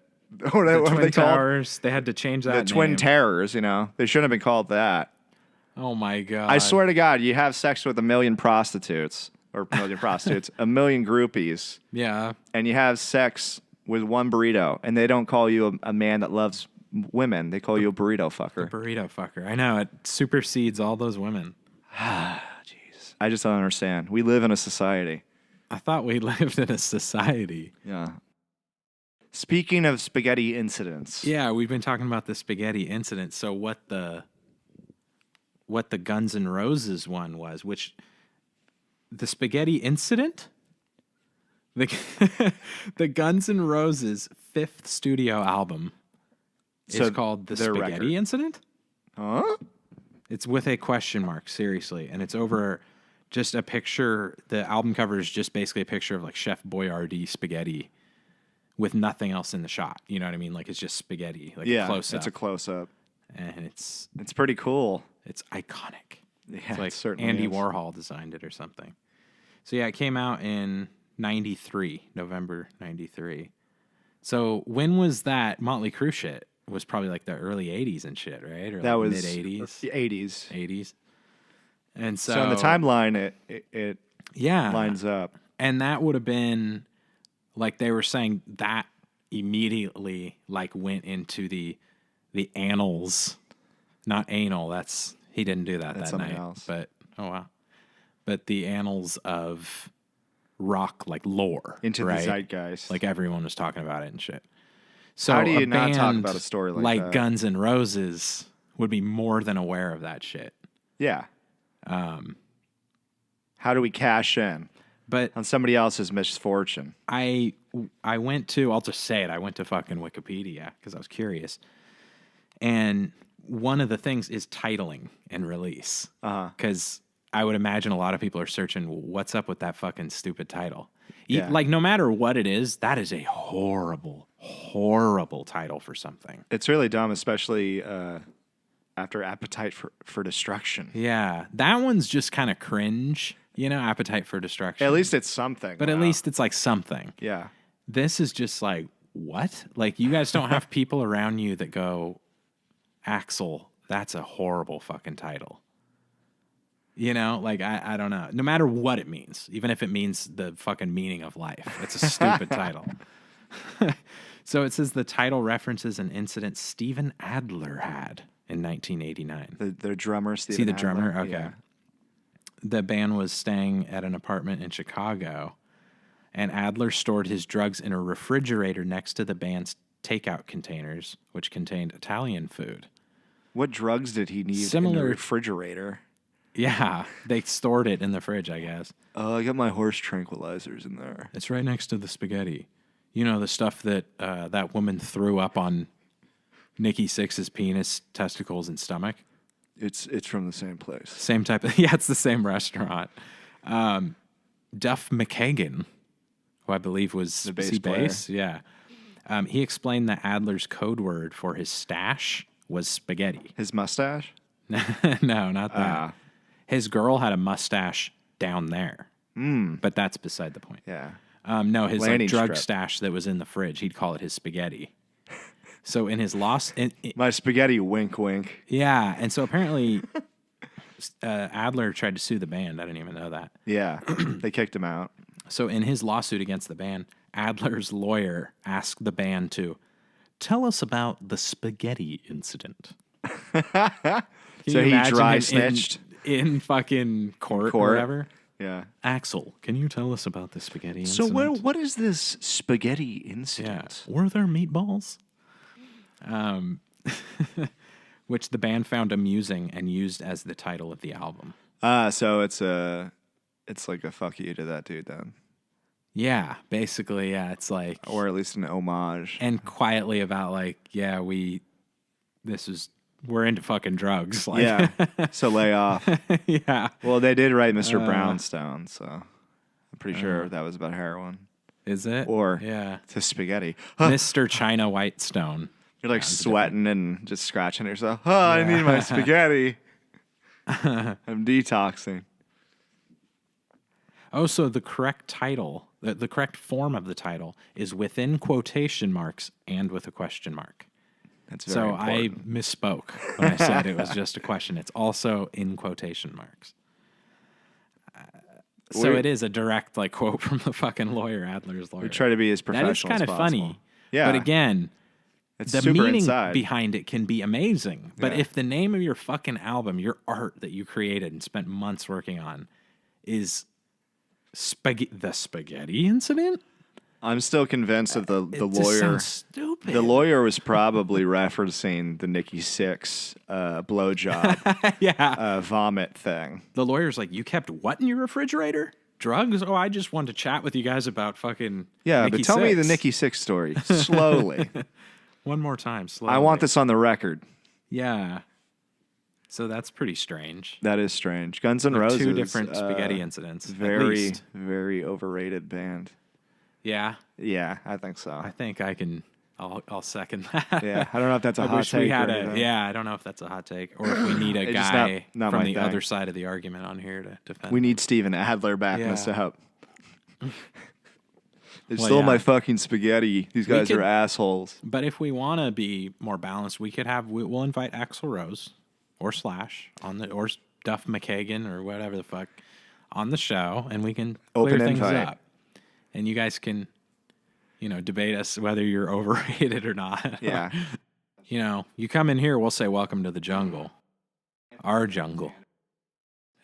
what are they Twin called? Towers. They had to change that. The Twin Terrors, They shouldn't have been called that. Oh my God. I swear to God, you have sex with a million prostitutes, a million groupies, Yeah. and you have sex with one burrito, and they don't call you a man that loves women. They call you a burrito fucker. Burrito fucker. I know. It supersedes all those women. Jeez. I just don't understand. We live in a society. I thought we lived in a society. Yeah. Speaking of spaghetti incidents. Yeah, we've been talking about the spaghetti incident. So what the Guns N' Roses one was, which the spaghetti incident? The Guns N' Roses 5th studio album is called The Spaghetti record. Incident? Huh? It's with a question mark, seriously. And it's over just a picture. The album cover is just basically a picture of like Chef Boyardee spaghetti with nothing else in the shot. You know what I mean? Like it's just spaghetti, like a close up. It's a close up. And it's pretty cool. It's iconic. Yeah, It's like it certainly Andy is. Warhol designed it or something. So yeah, it came out in 93, November 93. So when was that Mötley Crüe shit? Was probably like the early 80s and shit, right? Or That like was mid 80s. 80s. 80s. And So in the timeline, it lines up. And that would have been like they were saying that immediately like went into the annals, not anal. That's he didn't do that That's that something night. else. But oh wow, but the annals of rock like lore Into right? the zeitgeist. Like everyone was talking about it and shit. So How do you a not talk band about a story like that? Guns N' Roses would be more than aware of that shit. Yeah. How do we cash in But on somebody else's misfortune? I went to, I'll just say it, I went to fucking Wikipedia because I was curious. And one of the things is titling and release. Because I would imagine a lot of people are searching, what's up with that fucking stupid title? Yeah. Like, no matter what it is, that is a horrible, horrible title for something. It's really dumb, especially after Appetite for Destruction. Yeah. That one's just kind of cringe, you know, Appetite for Destruction. At least it's something. But at least it's like something. Yeah. This is just like, what? Like, you guys don't have people around you that go, Axel, that's a horrible fucking title. You know, like, I don't know. No matter what it means, even if it means the fucking meaning of life, it's a stupid title. So it says the title references an incident Steven Adler had in 1989. The drummer, Steven See the Adler? drummer? Okay. Yeah. The band was staying at an apartment in Chicago, and Adler stored his drugs in a refrigerator next to the band's takeout containers, which contained Italian food. What drugs did he need in the Similar- refrigerator? Yeah, they stored it in the fridge, I guess. I got my horse tranquilizers in there. It's right next to the spaghetti. You know, the stuff that that woman threw up on NIkki Sixx's penis, testicles, and stomach? It's from the same place. Same type of, yeah, it's the same restaurant. Duff McKagan, who I believe was The bass he player. bass? Yeah. He explained that Adler's code word for his stash was spaghetti. His mustache? No, not that. His girl had a mustache down there, but that's beside the point. Yeah. No, his like, Landing drug strip. stash that was in the fridge, he'd call it his spaghetti. So in his lost, My spaghetti, wink, wink. yeah, and so apparently Adler tried to sue the band. I didn't even know that. Yeah. They kicked him out. So in his lawsuit against the band, Adler's lawyer asked the band to tell us about the spaghetti incident. Can So you he imagine dry him snitched? in fucking court or whatever. Yeah. Axel, can you tell us about the spaghetti So incident? what is this spaghetti Yeah. incident? Were there meatballs? Which the band found amusing and used as the title of the album. So it's like a fuck you to that dude then. Yeah, basically, yeah. It's like, Or at least an homage. and quietly about like, yeah, we're into fucking drugs. Like, Yeah. So lay off. yeah. Well, they did write Mr. Brownstone, so I'm pretty sure that was about heroin. Is it? Or yeah. to spaghetti. Mr. China Whitestone. You're like sweating and just scratching yourself. Oh, I need my spaghetti. I'm detoxing. Oh, so the correct title, the correct form of the title is within quotation marks and with a question mark. That's very So I important. misspoke when I said it was just a question. It's also in quotation marks. So We're- it is a direct like quote from the fucking lawyer, Adler's lawyer. We try to be as That professional is kind as of possible. funny. Yeah. But again, It's the super meaning inside. behind it can be amazing. But Yeah. if the name of your fucking album, your art that you created and spent months working on, is the spaghetti incident, I'm still convinced that the it just lawyer. sounds stupid. The lawyer was probably referencing the NIkki Sixx blowjob Yeah. vomit thing. The lawyer's like, you kept what in your refrigerator? Drugs? Oh, I just wanted to chat with you guys about fucking Yeah, NIkki but tell me the Sixx. NIkki Sixx story slowly. One more time, slowly. I want this on the record. Yeah. So that's pretty strange. That is strange. Guns N' They're Roses. two different spaghetti incidents. at Very, least. very overrated band. Yeah. Yeah, I think so. I think I can. I'll second that. Yeah, I don't know if that's a I hot wish take. we had or a. anything. Yeah, I don't know if that's a hot take, or if we need a It's just guy not from my the thing. other side of the argument on here to defend. We need Steven Adler backing us Yeah. up. They Well, stole yeah. my fucking spaghetti. These guys could- are assholes. But if we want to be more balanced, we could have. We'll invite Axl Rose or Slash on the or Duff McKagan or whatever the fuck on the show, and we can clear Open things invite. up. And you guys can, debate us whether you're overrated or not. Yeah. You come in here, we'll say welcome to the jungle, our jungle.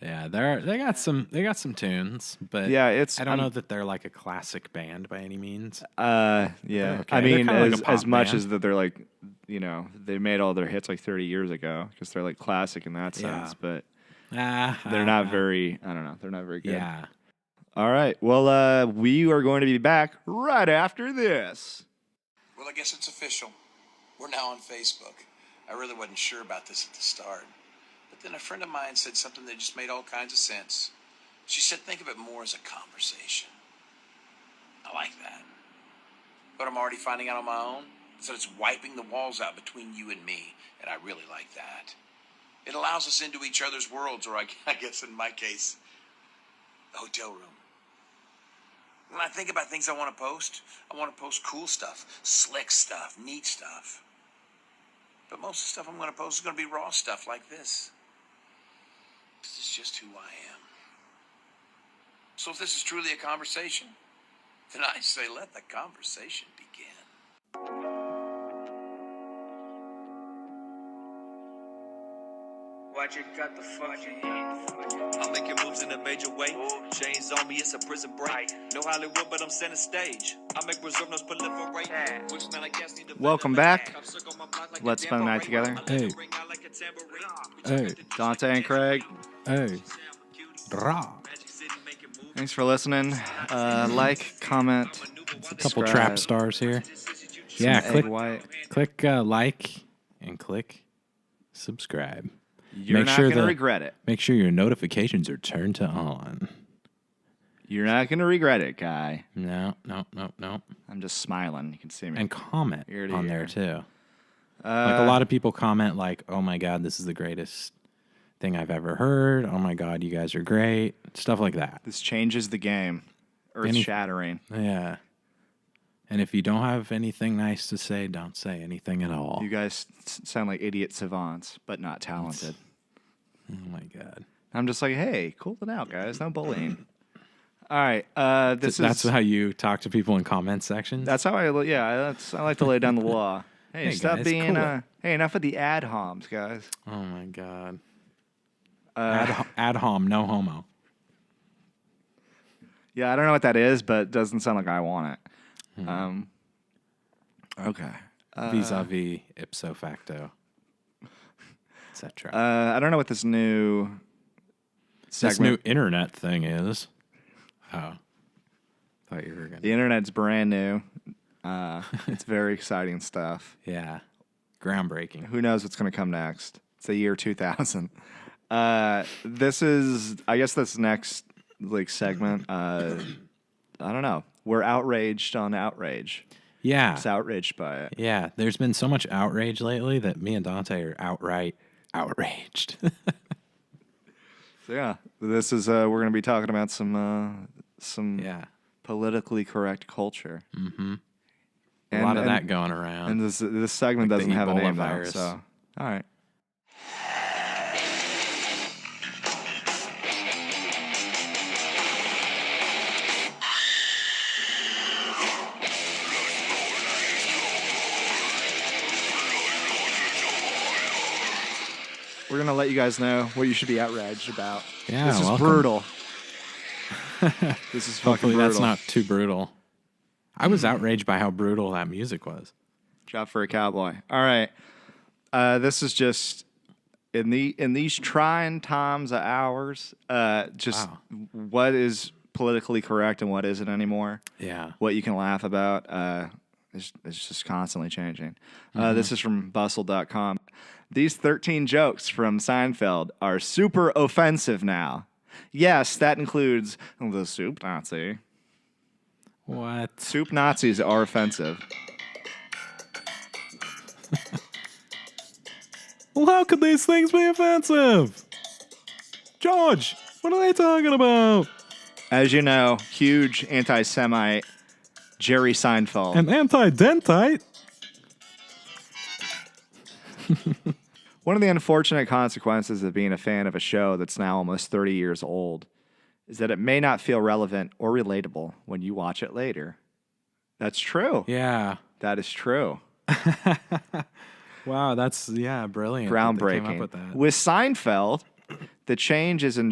Yeah, they got some tunes, but Yeah, I don't know that they're like a classic band by any means. Yeah. okay. I They're mean, kinda like a pop as much band. as that they're like, they made all their hits like 30 years ago because they're like classic in that Yeah. sense, but they're not very, I don't know, they're not very good. Yeah. All right. Well, we are going to be back right after this. Well, I guess it's official. We're now on Facebook. I really wasn't sure about this at the start. But then a friend of mine said something that just made all kinds of sense. She said, think of it more as a conversation. I like that. But I'm already finding out on my own. So it's wiping the walls out between you and me. And I really like that. It allows us into each other's worlds, or I guess in my case, the hotel room. When I think about things I want to post cool stuff, slick stuff, neat stuff. But most of the stuff I'm going to post is going to be raw stuff like this. This is just who I am. So if this is truly a conversation, then I say let the conversation begin. Watch it got the fucking I'm making moves in a major way. Chains on me, it's a prison break. No Hollywood, but I'm center stage. I make reserve notes proliferate. Which smell like gas need to Welcome back. Let's spend the night together. Hey. Hey. Dante and Craig, Hey. Rah. thanks for listening. Like, comment, A couple trap stars here. Yeah, Egg click White. like and click subscribe. You're not going to regret it. Make sure your notifications are turned to on. You're not going to regret it, guy. No. I'm just smiling. You can see me. And comment Ear to on ear. there too. Like a lot of people comment like, "Oh my god, this is the greatest thing I've ever heard. Oh my god, you guys are great." Stuff like that. This changes the game. Earth-shattering. Yeah. And if you don't have anything nice to say, don't say anything at all. You guys sound like idiot savants, but not talented. Oh my god. I'm just like, hey, cool it out, guys. No bullying. All right. That's how you talk to people in comment sections? That's how I like to lay down the law. Hey, Hey, stop guys, being cool. hey, enough of the ad homs, guys. Oh my god. Ad hom, no homo. Yeah, I don't know what that is, but it doesn't sound like I want it. Okay. Vis-a-vis, ipso facto, etc. I don't know what this new This segment. new internet thing is. Oh. Thought you were going The to. internet's brand new. It's very exciting stuff. Yeah. Groundbreaking. Who knows what's going to come next? It's the year 2000. This is, I guess, this next segment. I don't know. We're outraged on outrage. Yeah. Just outraged by it. Yeah. There's been so much outrage lately that me and Dante are outright outraged. So yeah, this is we're going to be talking about some yeah. politically correct culture. A lot of that going around. And this segment Like doesn't the have a Ebola name virus. though. So, all right. We're going to let you guys know what you should be outraged about. Yeah, this is welcome. brutal. This is fucking Hopefully brutal. that's not too brutal. I was outraged by how brutal that music was. Job for a cowboy. All right. This is just in these trying times of ours. Just Wow. what is politically correct and what isn't anymore. Yeah. What you can laugh about. It's just constantly changing. This is from Bustle.com. These 13 jokes from Seinfeld are super offensive now. Yes, that includes the soup Nazi. What? Soup Nazis are offensive. Well, how could these things be offensive? George, what are they talking about? As you know, huge anti-Semite Jerry Seinfeld. An anti-dentite? One of the unfortunate consequences of being a fan of a show that's now almost 30 years old is that it may not feel relevant or relatable when you watch it later. That's true. Yeah. That is true. Wow, that's, brilliant. that they Groundbreaking. came up with that. With Seinfeld, the change in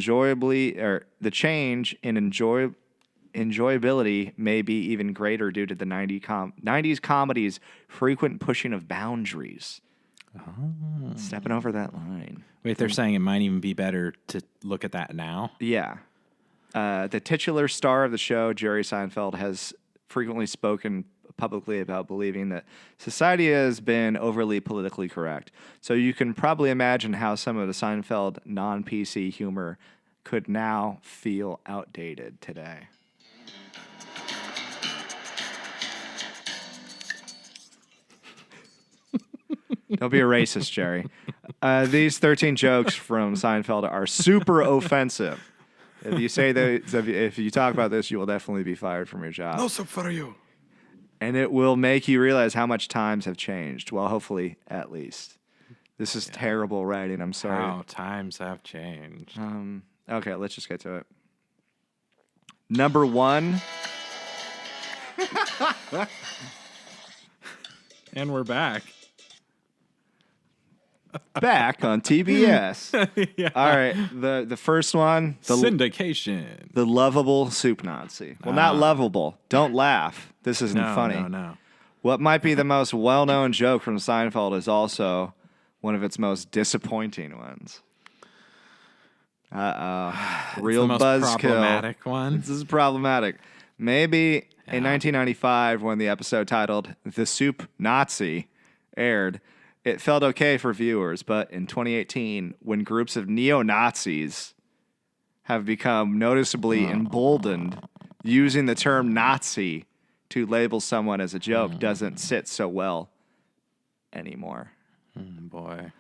enjoyability may be even greater due to the 90s comedy's frequent pushing of boundaries. Stepping over that line. Wait, they're saying it might even be better to look at that now? Yeah. The titular star of the show, Jerry Seinfeld, has frequently spoken publicly about believing that society has been overly politically correct. So you can probably imagine how some of the Seinfeld non-PC humor could now feel outdated today. Don't be a racist, Jerry. These 13 jokes from Seinfeld are super offensive. If you say that, if you talk about this, you will definitely be fired from your job. No soup for you. And it will make you realize how much times have changed. Well, hopefully, at least. This is terrible writing. I'm sorry. How times have changed. Okay, let's just get to it. Number one. And we're back. Back on TBS. All right, the first one. Syndication. The lovable soup Nazi. Well, not lovable. Don't laugh. This isn't funny. No. What might be the most well-known joke from Seinfeld is also one of its most disappointing ones. Real the most buzzkill. problematic one. This is problematic. Maybe in 1995, when the episode titled "The Soup Nazi" aired, it felt okay for viewers. But in 2018, when groups of neo-Nazis have become noticeably emboldened, using the term Nazi to label someone as a joke doesn't sit so well anymore. Boy.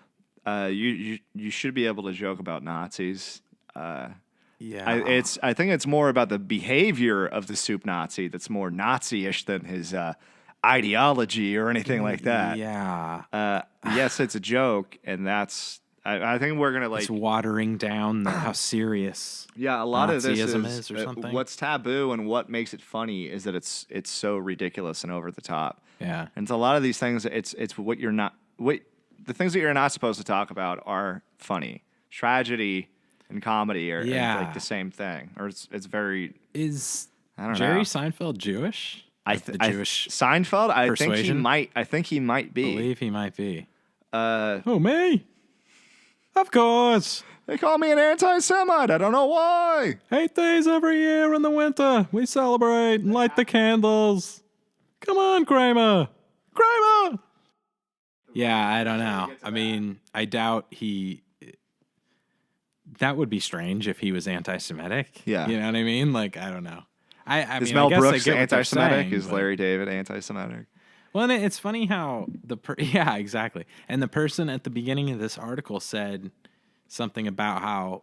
You should be able to joke about Nazis. Yeah. I think it's more about the behavior of the soup Nazi that's more Nazi-ish than his ideology or anything like that. Yeah. Yes, it's a joke, and that's. I think we're gonna It's watering down how serious. Yeah, a lot of this Nazism is or something. what's taboo and what makes it funny is that it's so ridiculous and over the top. Yeah. And so a lot of these things, it's what you're not. The things that you're not supposed to talk about are funny. Tragedy and comedy are like the same thing, or it's very. Is I don't Jerry know. Seinfeld Jewish? The the Jewish Seinfeld. I think he persuasion? might. I think he might be. believe he might be. Oh, me? Of course. They call me an anti-Semite. I don't know why. 8 days every year in the winter, we celebrate and light the candles. Come on, Kramer. Kramer! Yeah, I don't know. I mean, I doubt he... That would be strange if he was anti-Semitic. Yeah. You know what I mean? Like, I don't know. I Is mean, Mel I guess I Brooks get what they're anti-Semitic? saying, Is but- Larry David anti-Semitic? Well, and it's funny how yeah, exactly. And the person at the beginning of this article said something about how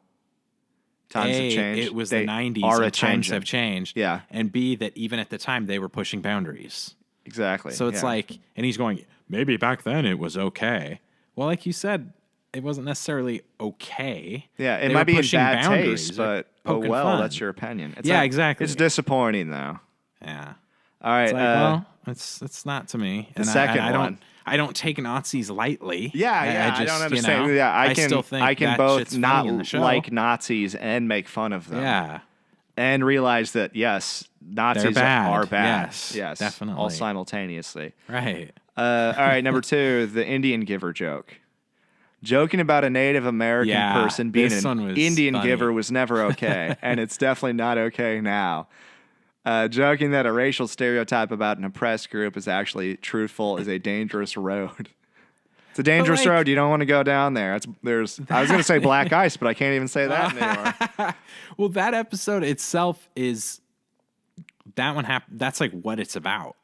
Times have A, changed. it was They the 90s are and times a-changing. have changed. Yeah. And B, that even at the time they were pushing boundaries. Exactly. So it's yeah. like, and he's going, maybe back then it was okay. Well, like you said, it wasn't necessarily okay. Yeah, it They might were be in pushing bad boundaries taste, or but oh poking well, fun. that's your opinion. It's Yeah, not- exactly. It's disappointing though. Yeah. All right. It's like, well, it's not to me. the second I one. I don't take Nazis lightly. Yeah, I don't understand. Yeah, I can. still think I can that both shit's funny not in the show. like Nazis and make fun of them. Yeah. and realize that yes, Nazis bad. are bad. Yes, definitely. all simultaneously. Right. All right, number 2, the Indian giver joke. Joking about a Native American person being this one an was Indian funny. giver was never okay, and it's definitely not okay now. Joking that a racial stereotype about an oppressed group is actually truthful is a dangerous road. It's a dangerous like- road. You don't want to go down there. I was going to say black ice, but I can't even say that anymore. Well, that episode itself is that one. That's like what it's about.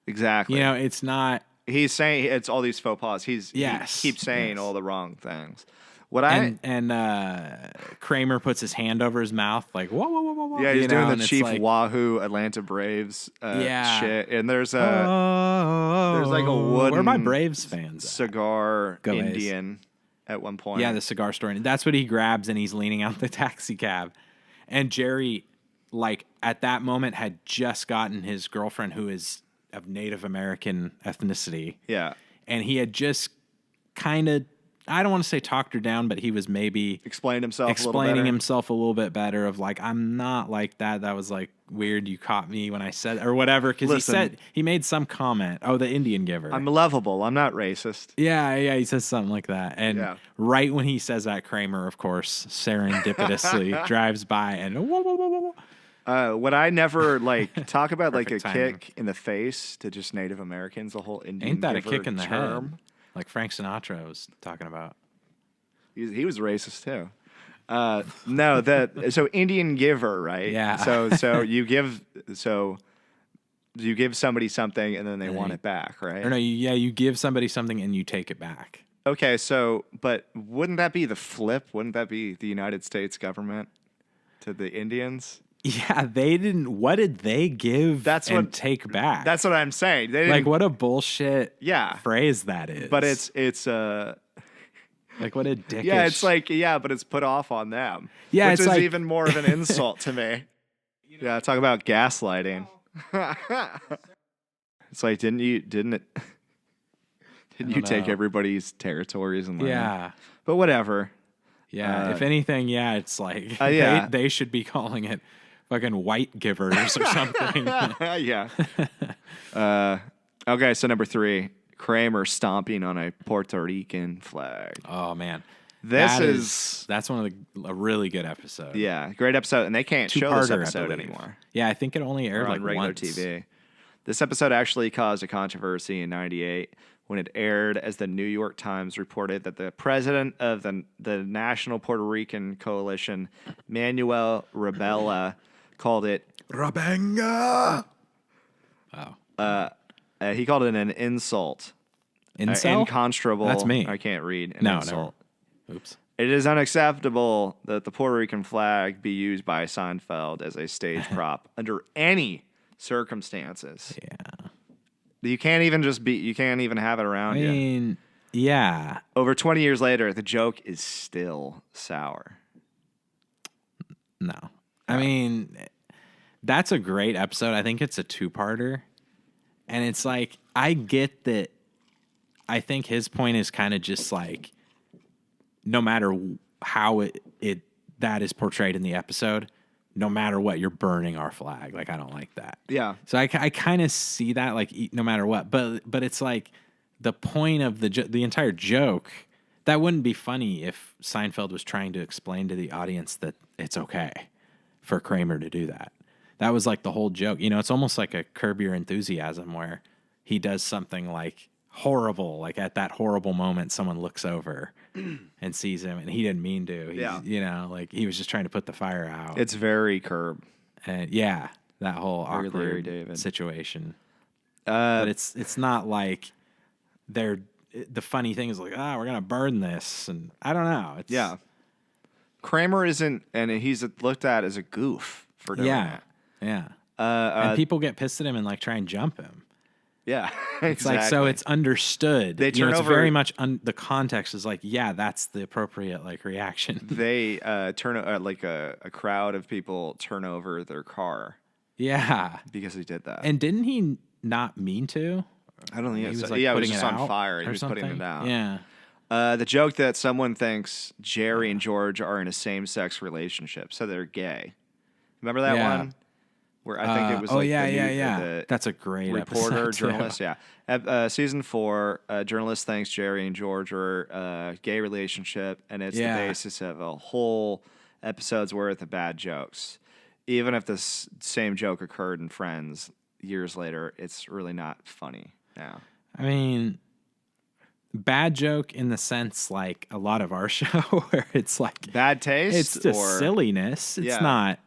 Exactly. You know, it's not. He's saying it's all these faux pas. He keeps saying all the wrong things. And Kramer puts his hand over his mouth, like whoa, whoa, whoa, whoa, whoa. Yeah, he's you doing know, the and it's Chief like, Wahoo Atlanta Braves shit. And there's a there's like a wooden Where are my Braves fans? At? cigar Go A's. Indian at one point. Yeah, the cigar store. And that's what he grabs, and he's leaning out the taxi cab. And Jerry, like at that moment, had just gotten his girlfriend, who is of Native American ethnicity. Yeah. And he had just kind of, I don't want to say talked her down, but he was maybe Explained himself explaining a little better. himself a little bit better of like, I'm not like that. That was like weird. You caught me when I said, or whatever. Cause he made some comment. Oh, the Indian giver. I'm lovable. I'm not racist. Yeah. He says something like that. And right when he says that, Kramer, of course, serendipitously drives by and whoa, whoa, whoa, whoa. What I never like talk about like a Perfect timing. kick in the face to just Native Americans, the whole Indian Ain't that a giver kick in the term. head? Like Frank Sinatra was talking about. He was racist too. So Indian giver, right? Yeah. So you give somebody something and then they want it back, right? Or no, you give somebody something and you take it back. Okay, but wouldn't that be the flip? Wouldn't that be the United States government to the Indians? Yeah, they didn't. What did they give and take back? That's what I'm saying. They didn't, like what a bullshit phrase that is. but it's like what a dickish. yeah, it's like but it's put off on them. Yeah, which it's is like- even more of an insult to me. Yeah, talk about gaslighting. It's like didn't you take everybody's territories and land? Yeah. But whatever. Yeah, if anything, it's like they should be calling it fucking white givers or something. Yeah. Okay, so number 3, Kramer stomping on a Puerto Rican flag. Oh man, That's one of a really good episode. Yeah, great episode, and they can't show this Two-parter, I episode believe. anymore. Yeah, I think it only aired Or like on regular once. TV. This episode actually caused a controversy in '98 when it aired, as the New York Times reported that the president of the National Puerto Rican Coalition, Manuel Rebella, called it Rabanga. Oh, he called it an insult. incel? Inconceivable. That's me. I can't read. An No, insult. no. Oops. It is unacceptable that the Puerto Rican flag be used by Seinfeld as a stage prop under any circumstances. Yeah. You can't even have it around I you. mean, yeah. Over 20 years later, the joke is still sour. No. I mean, that's a great episode. I think it's a 2-parter. And it's like, I get that. I think his point is kind of just like, no matter how that is portrayed in the episode, no matter what, you're burning our flag. Like, I don't like that. Yeah. So I kind of see that, like, no matter what. But it's like the point of the entire joke. That wouldn't be funny if Seinfeld was trying to explain to the audience that it's okay for Kramer to do that. That was like the whole joke. You know, it's almost like a Curb Your Enthusiasm where he does something like horrible, like at that horrible moment, someone looks over and sees him, and he didn't mean to. You know, like he was just trying to put the fire out. It's very Curb. And that whole Very Larry awkward David. situation. But it's not like they're. The funny thing is like, we're gonna burn this, and I don't know. It's, Kramer isn't, and he's looked at as a goof for doing that. Yeah. And people get pissed at him and like try and jump him. Yeah, It's like, so it's understood. They turn it's over- very much the context is like, yeah, that's the appropriate like reaction. They turn like a crowd of people turn over their car Yeah. because he did that. And didn't he not mean to? I don't think He it's was so. like Yeah, it was putting just it on out fire. He or was putting something? it out. Yeah. The joke that someone thinks Jerry and George are in a same-sex relationship, so they're gay. Remember that Yeah. one? Where I think it was oh like yeah, the yeah, new, yeah. the That's a great reporter, episode, too. journalist. Yeah, season 4. Journalist thinks Jerry and George are a gay relationship, and it's Yeah. the basis of a whole episode's worth of bad jokes. Even if this same joke occurred in Friends years later, it's really not funny now. I mean, bad joke in the sense like a lot of our show where it's like Bad taste. it's just or, silliness. It's Yeah. not,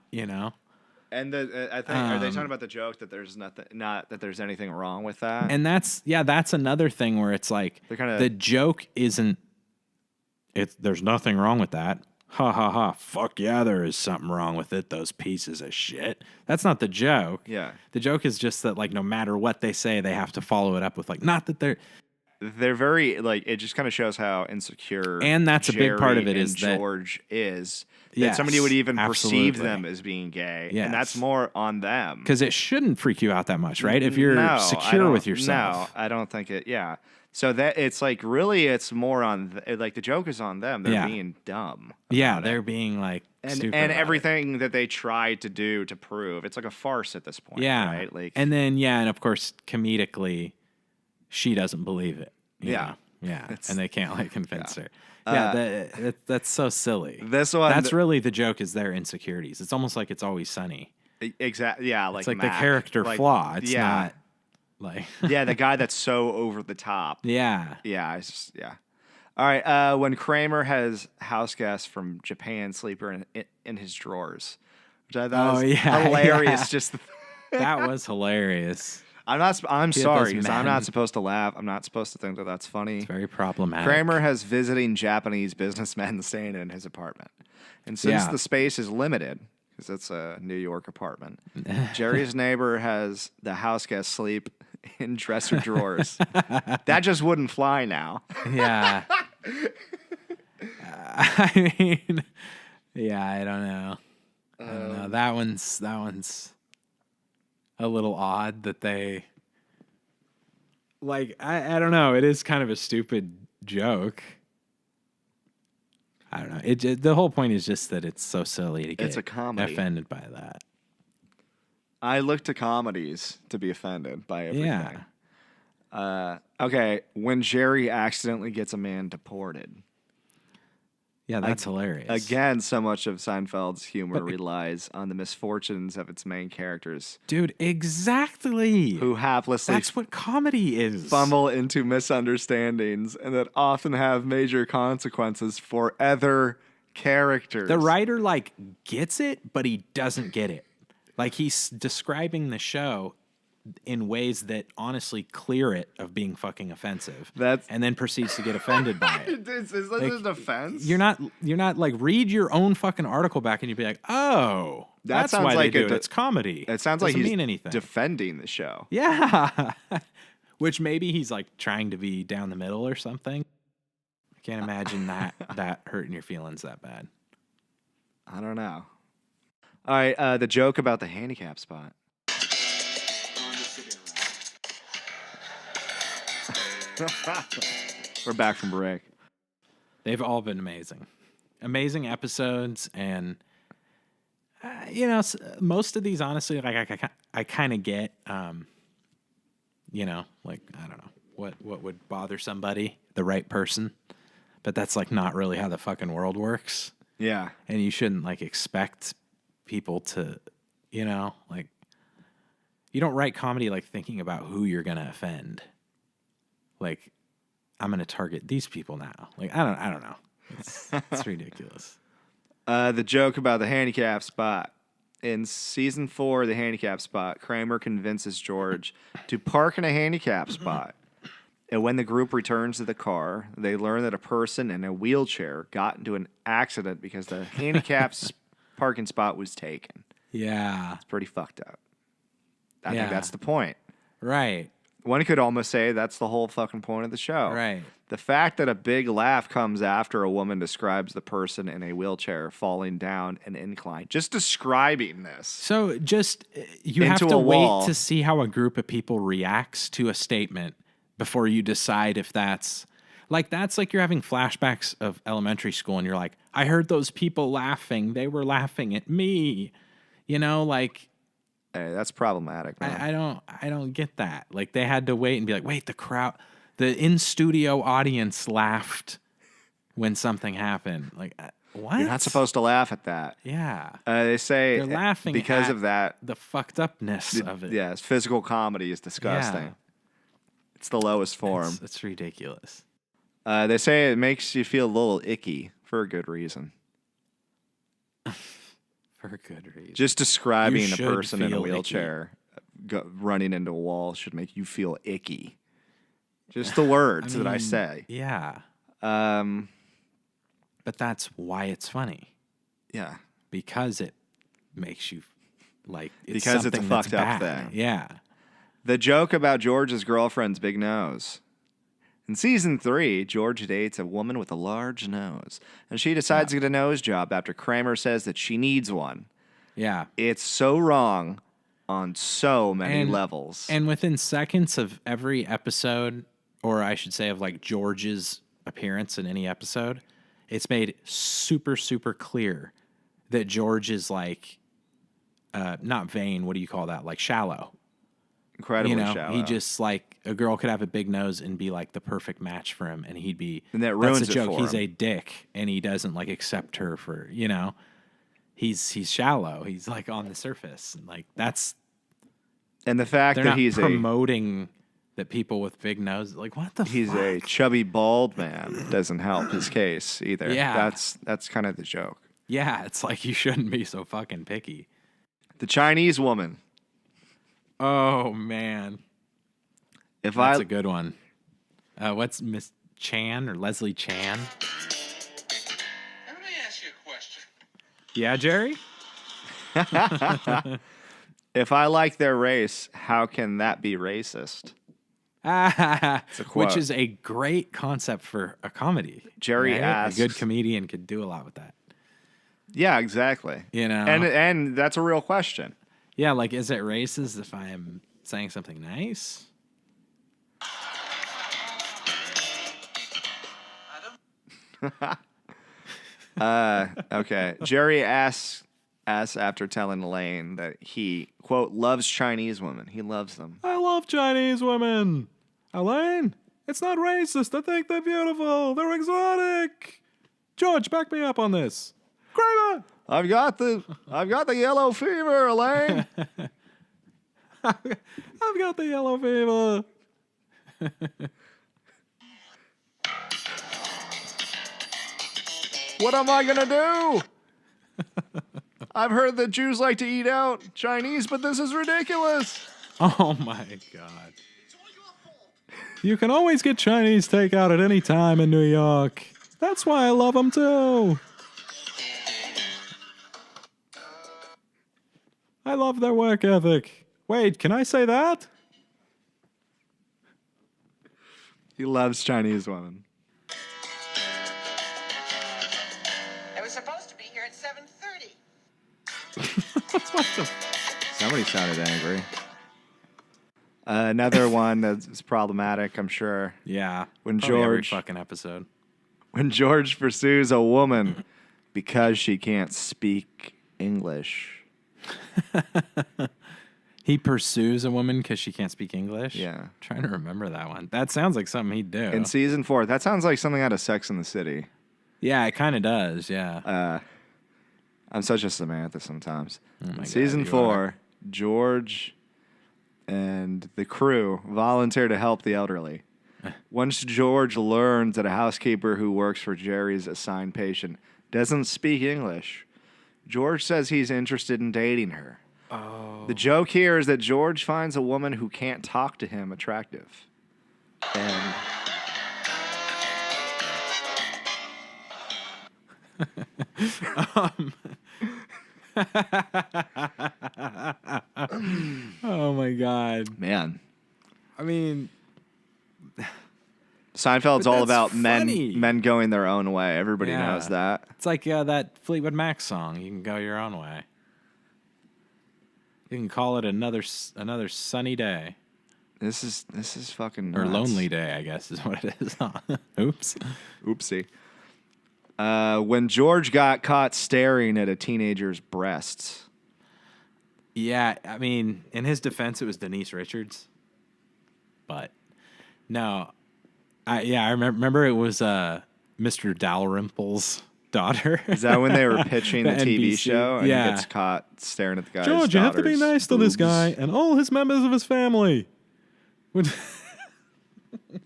And I think are they talking about the joke that there's not that there's anything wrong with that? And that's another thing where it's like They're kinda- the joke isn't there's nothing wrong with that. Ha ha ha. Fuck yeah, there is something wrong with it, those pieces of shit. That's not the joke. Yeah. The joke is just that like no matter what they say, they have to follow it up with like not that they're very like it just kind of shows how insecure And that's a big part Jerry of it and is that- George is that Yes, somebody would even perceive absolutely. them as being gay, Yes. and that's more on them. because it shouldn't freak you out that much, right? If you're No, I secure don't- with yourself. No, I don't think it. Yeah. So that it's like really, it's more on like the joke is on them. They're Yeah. being dumb. Yeah, about it. they're being like and stupid and about it. everything that they tried to do to prove it's like a farce at this point. Yeah. Right. Like and then and of course comedically, she doesn't believe it. you Yeah. know? Yeah. It's- And they can't like convince her. Yeah, that's so silly. this one. That's really the joke is their insecurities. It's almost like It's Always Sunny. exactly. Yeah. Like It's like Mac, the character like, flaw. It's yeah. not like Yeah, the guy that's so over the top. yeah. Yeah, it's just, yeah. All right. When Kramer has house guests from Japan sleeper in his drawers, which I thought was hilarious. yeah. Just That was hilarious. I'm He had sorry those because I'm men. not supposed to laugh. I'm not supposed to think that that's funny. It's very problematic. Kramer has visiting Japanese businessmen staying in his apartment, and since Yeah. the space is limited because it's a New York apartment, Jerry's neighbor has the house guests sleep in dresser drawers. That just wouldn't fly now. Yeah. I mean, yeah, I don't know. I don't know. That one's a little odd that they like. I don't know. It is kind of a stupid joke. I don't know. The whole point is just that it's so silly to get It's a comedy. offended by that. I look to comedies to be offended by everything. Yeah. Okay, when Jerry accidentally gets a man deported. Yeah, that's hilarious. Again, so much of Seinfeld's humor relies on the misfortunes of its main characters, Dude, exactly. who haplessly That's what comedy is. fumble into misunderstandings and that often have major consequences for other characters. The writer like gets it, but he doesn't get it. Like he's describing the show in ways that honestly clear it of being fucking offensive. And then proceeds to get offended by it. Is this a defense? You're not like read your own fucking article back and you'd be like, oh, That that's sounds why like they do a it. It's comedy. It sounds like Doesn't he's mean anything. defending the show. Yeah. Which maybe he's like trying to be down the middle or something. I can't imagine that hurting your feelings that bad. I don't know. All right, the joke about the handicap spot. We're back from break. They've all been amazing. Amazing episodes. And, most of these, honestly, like I kind of get, like, I don't know, what would bother somebody, the right person. But that's, like, not really how the fucking world works. Yeah. And you shouldn't, like, expect people to, like, you don't write comedy, like, thinking about who you're going to offend. Like, I'm going to target these people now. Like, I don't know. It's ridiculous. The joke about the handicap spot. In season 4, the handicap spot, Kramer convinces George to park in a handicap spot. And when the group returns to the car, they learn that a person in a wheelchair got into an accident because the handicap parking spot was taken. Yeah. It's pretty fucked up. I Yeah. think that's the point. Right. One could almost say that's the whole fucking point of the show. Right. The fact that a big laugh comes after a woman describes the person in a wheelchair falling down an incline. Just describing this. So just you have Into to a wall. wait to see how a group of people reacts to a statement before you decide if that's like you're having flashbacks of elementary school and you're like, I heard those people laughing. They were laughing at me. You know, like Hey, that's problematic, man. I don't get that. Like they had to wait and be like, wait, the in-studio audience laughed when something happened. Like, what? You're not supposed to laugh at that. Yeah. They say They're laughing because at of that. the fucked upness of it. Yes, physical comedy is disgusting. Yeah. It's the lowest form. It's ridiculous. They say it makes you feel a little icky for a good reason. For a good reason. Just describing You a should person in a feel wheelchair running into a wall should make you feel icky. Just the words that I say. Yeah. Um, But that's why it's funny. yeah. Because it makes you like it's Because it's a something that's fucked up bad. thing. Yeah. The joke about George's girlfriend's big nose. In season 3, George dates a woman with a large nose, and she decides to get a nose job after Kramer says that she needs one. Yeah. It's so wrong on so many And- levels. And within seconds of every episode, or I should say of like George's appearance in any episode, it's made super, super clear that George is like, not vain, what do you call that? Like shallow. Incredibly shallow. He just like a girl could have a big nose and be like the perfect match for him, and he'd be. And that that's ruins a it joke. for He's him. a dick, and he doesn't like accept her for He's shallow. He's like on the surface, and like that's. And the fact They're that not he's promoting that people with big noses. Like what the? he's fuck? a chubby bald man doesn't help his case either. Yeah. That's kind of the joke. Yeah, it's like you shouldn't be so fucking picky. The Chinese woman. Oh man, If that's I a good one. What's Miss Chan or Leslie Chan? Let me ask you a question. Yeah, Jerry. if I like their race, how can that be racist? a quote. Which is a great concept for a comedy. Jerry right? asks- A good comedian could do a lot with that. Yeah, exactly. And that's a real question. Yeah, like, is it racist if I am saying something nice? Okay. Jerry asks after telling Elaine that he, quote, loves Chinese women. He loves them. I love Chinese women. Elaine, it's not racist. I think they're beautiful. They're exotic. George, back me up on this. Kramer! I've got the yellow fever, Elaine. I've got the yellow fever. What am I gonna do? I've heard that Jews like to eat out Chinese, but this is ridiculous. Oh my God. You can always get Chinese takeout at any time in New York. That's why I love them too. I love their work ethic. Wait, can I say that? He loves Chinese women. I was supposed to be here at 7:30. Somebody sounded angry. Another one that's problematic, I'm sure. Yeah. When probably every George- fucking episode. When George pursues a woman because she can't speak English. He pursues a woman because she can't speak English? Yeah. Trying to remember that one. That sounds like something he'd do. In season 4, that sounds like something out of Sex in the City. Yeah, it kind of does. Yeah. I'm such a Samantha sometimes. Oh my In season God, you 4, are. George and the crew volunteer to help the elderly. Once George learns that a housekeeper who works for Jerry's assigned patient doesn't speak English, George says he's interested in dating her. Oh. The joke here is that George finds a woman who can't talk to him attractive. And Oh my God. man, I mean, Seinfeld's But all that's about funny. men going their own way. Everybody Yeah. knows that. it's like that Fleetwood Mac song. You can go your own way. You can call it another sunny day This is fucking or nuts. lonely day, I guess is what it is. Oops. Oopsie. When George got caught staring at a teenager's breasts. Yeah, I mean, in his defense, it was Denise Richards. But no, I remember it was Mr. Dalrymple's daughter. Is that when they were pitching the TV NBC. show? And Yeah. he gets caught staring at the guy's George, you have to be daughter's nice to this boobs? guy and all his members of his family.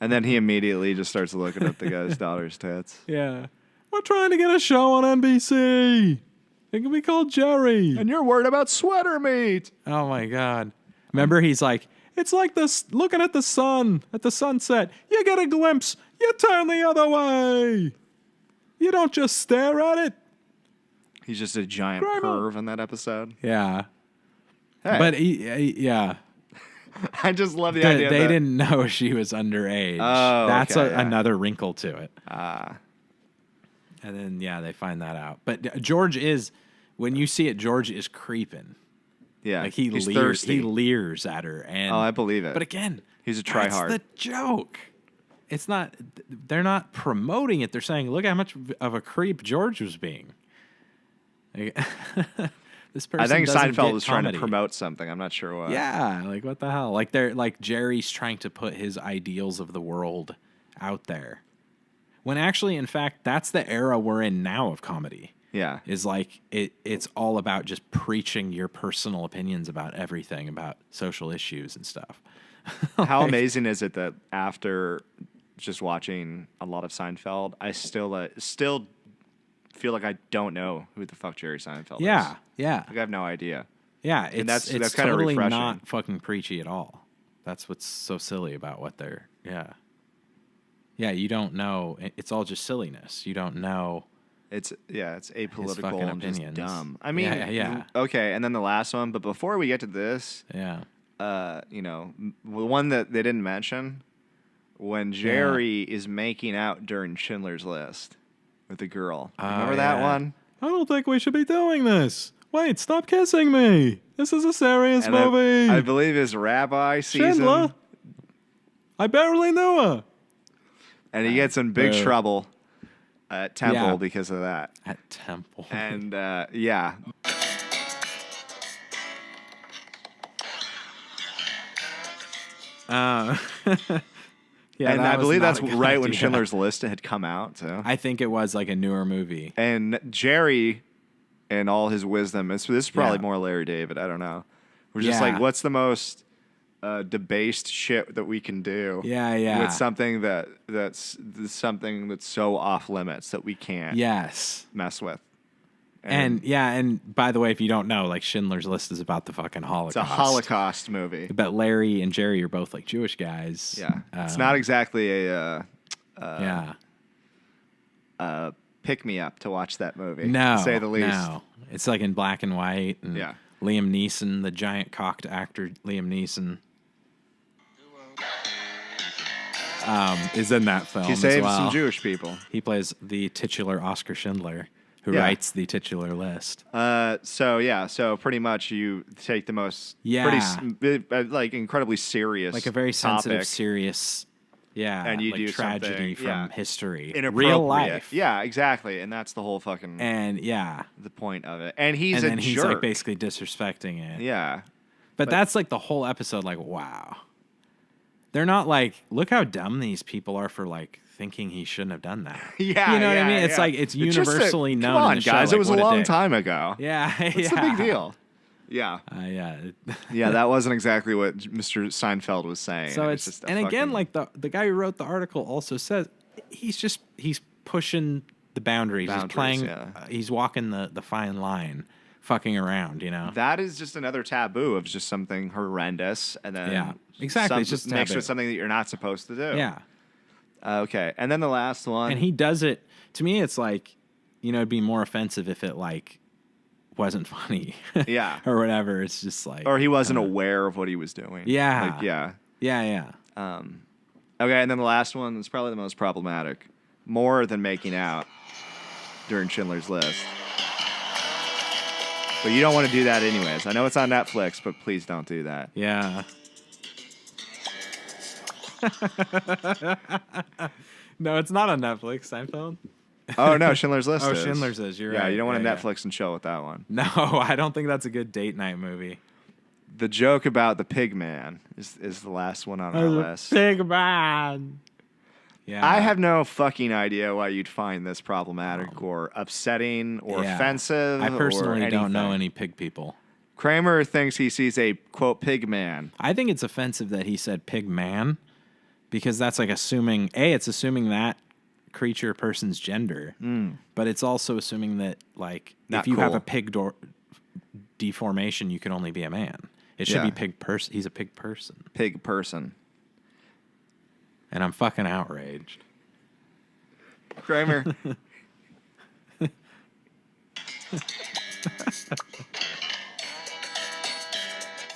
And then he immediately just starts looking at the guy's daughter's tits. Yeah. We're trying to get a show on NBC. It can be called Jerry. And you're worried about sweater meat. Oh my God. Remember, he's like, it's like this looking at the sun, at the sunset. You get a glimpse, you turn the other way. You don't just stare at it. He's just a giant perv in that episode. Yeah. Hey, But yeah. I just love the They idea that didn't know she was underage. Oh, That's okay, yeah. another wrinkle to it. And then, they find that out. But George is, when you see it, George is creeping. Yeah, Like he's leers, thirsty. he leers at her. And, Oh, I believe it. But again, He's a that's tryhard. the joke. It's not, they're not promoting it. They're saying, look how much of a creep George was being. Like, this person I think doesn't Seinfeld get was trying to comedy. promote something. I'm not sure what. Yeah, like what the hell? Like they're like Jerry's trying to put his ideals of the world out there. When actually, in fact, that's the era we're in now of comedy. Yeah. Is like it's all about just preaching your personal opinions about everything, about social issues and stuff. How amazing is it that after just watching a lot of Seinfeld, I still feel like I don't know who the fuck Jerry Seinfeld is. Yeah. Like I have no idea. Yeah, it's that's it's kinda totally refreshing. not fucking preachy at all. That's what's so silly about what they're Yeah, you don't know. It's all just silliness. You don't know. It's apolitical fucking and just opinions. dumb. I mean, Yeah. okay, and then the last one, but before we get to this, Yeah. the one that they didn't mention, when Jerry is making out during Schindler's List with the girl. Remember that yeah. one? I don't think we should be doing this. Wait, stop kissing me. This is a serious And movie. I believe his rabbi sees Schindler. him, I barely knew her. and he gets in big trouble at Temple Yeah. because of that. At Temple. And yeah, Yeah, and that I was believe not that's a good right when idea. Schindler's List had come out. So. I think it was like a newer movie. And Jerry, and all his wisdom, this is probably Yeah. more Larry David. I don't know. We're just like, what's the most debased shit that we can do? Yeah. With something that's something that's so off limits that we can't Yes. mess with. And by the way, if you don't know, like Schindler's List is about the fucking Holocaust. it's a Holocaust movie. But Larry and Jerry are both like Jewish guys. Yeah, it's not exactly a pick me up to watch that movie. No, to say the least. No, it's like in black and white. And Yeah. Liam Neeson, the giant cocked actor, Liam Neeson, is in that film. He as saves well. some Jewish people. He plays the titular Oscar Schindler, who Yeah. writes the titular list. So pretty much you take the most like incredibly serious, Like a very sensitive, topic serious, and you like do tragedy something, from history, inappropriate. real life. Yeah, exactly, and that's the whole fucking And the point of it. And he's and a then he's jerk. like basically disrespecting it. Yeah, But that's like the whole episode. Like, wow, they're not like, look how dumb these people are for like thinking he shouldn't have done that. yeah, You know what I yeah, mean? It's yeah. like it's just universally known. Come in on, the show, guys, like, it was a what long dick. time ago. Yeah, What's the big deal? Yeah, Yeah. yeah, that wasn't exactly what Mr. Seinfeld was saying. So It was it's just a and again, fucking- like the guy who wrote the article also says he's pushing the boundaries. He's playing. yeah. He's walking the fine line, fucking around. You know. that is just another taboo of just something horrendous, and then Yeah, exactly. It's just mixed taboo. with something that you're not supposed to do. Yeah. Okay, and then the last one. And he does it. To me, it's like, it'd be more offensive if it like wasn't funny. Yeah. or whatever. It's just like, or he wasn't aware of what he was doing. Yeah. Like, yeah. Yeah. Okay, and then the last one is probably the most problematic. More than making out during Schindler's List. But you don't want to do that anyways. I know it's on Netflix, but please don't do that. Yeah. No, it's not on Netflix, Seinfeld. Oh, no, Schindler's List Oh, is. Schindler's is. You're Yeah, right. you don't want to Yeah, Netflix and chill with that one. No, I don't think that's a good date night movie. The joke about the pig man is the last one on our list. Big man. Yeah. I have no fucking idea why you'd find this problematic or upsetting or offensive. I personally or don't know anything. any pig people. Kramer thinks he sees a, quote, pig man. I think it's offensive that he said pig man because that's like assuming, it's assuming that creature person's gender, but it's also assuming that, like, Not if you have cool. a pig deformation, you can only be a man. It should Yeah. be pig person. He's a pig person. Pig person. And I'm fucking outraged. Kramer.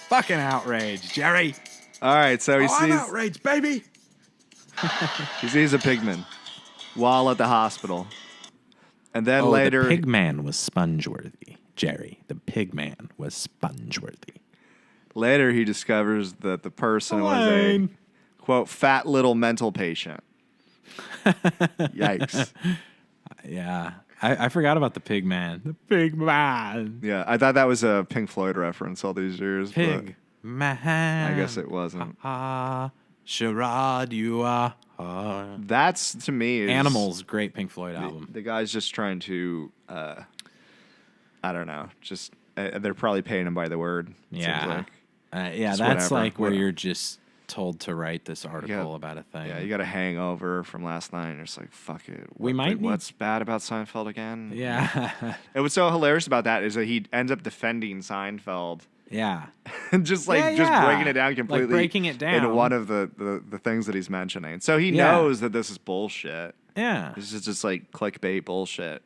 Fucking outraged, Jerry. All right, so he I'm sees outraged, baby. he sees a pigman while at the hospital. And then later the pig man was sponge-worthy, Jerry. The pig man was sponge-worthy. later he discovers that the person was a, Elaine. quote, fat little mental patient. Yikes. Yeah. I forgot about the pig man. The pig man. Yeah, I thought that was a Pink Floyd reference all these years. Pig man. I guess it wasn't. Ah, charade, you are. That's, to me, is Animals, great Pink Floyd album. The guy's just trying to, I don't know, just, they're probably paying him by the word. It seems Yeah. like. That's whatever, like where whatever. you're just told to write this article about a thing. Yeah, you got a hangover from last night, and you're just like, fuck it. Might need- What's bad about Seinfeld again? Yeah. And what's so hilarious about that is that he ends up defending Seinfeld Yeah. and just breaking it down completely. Like breaking it down. into one of the things that he's mentioning. So he Yeah. knows that this is bullshit. Yeah. This is just like clickbait bullshit.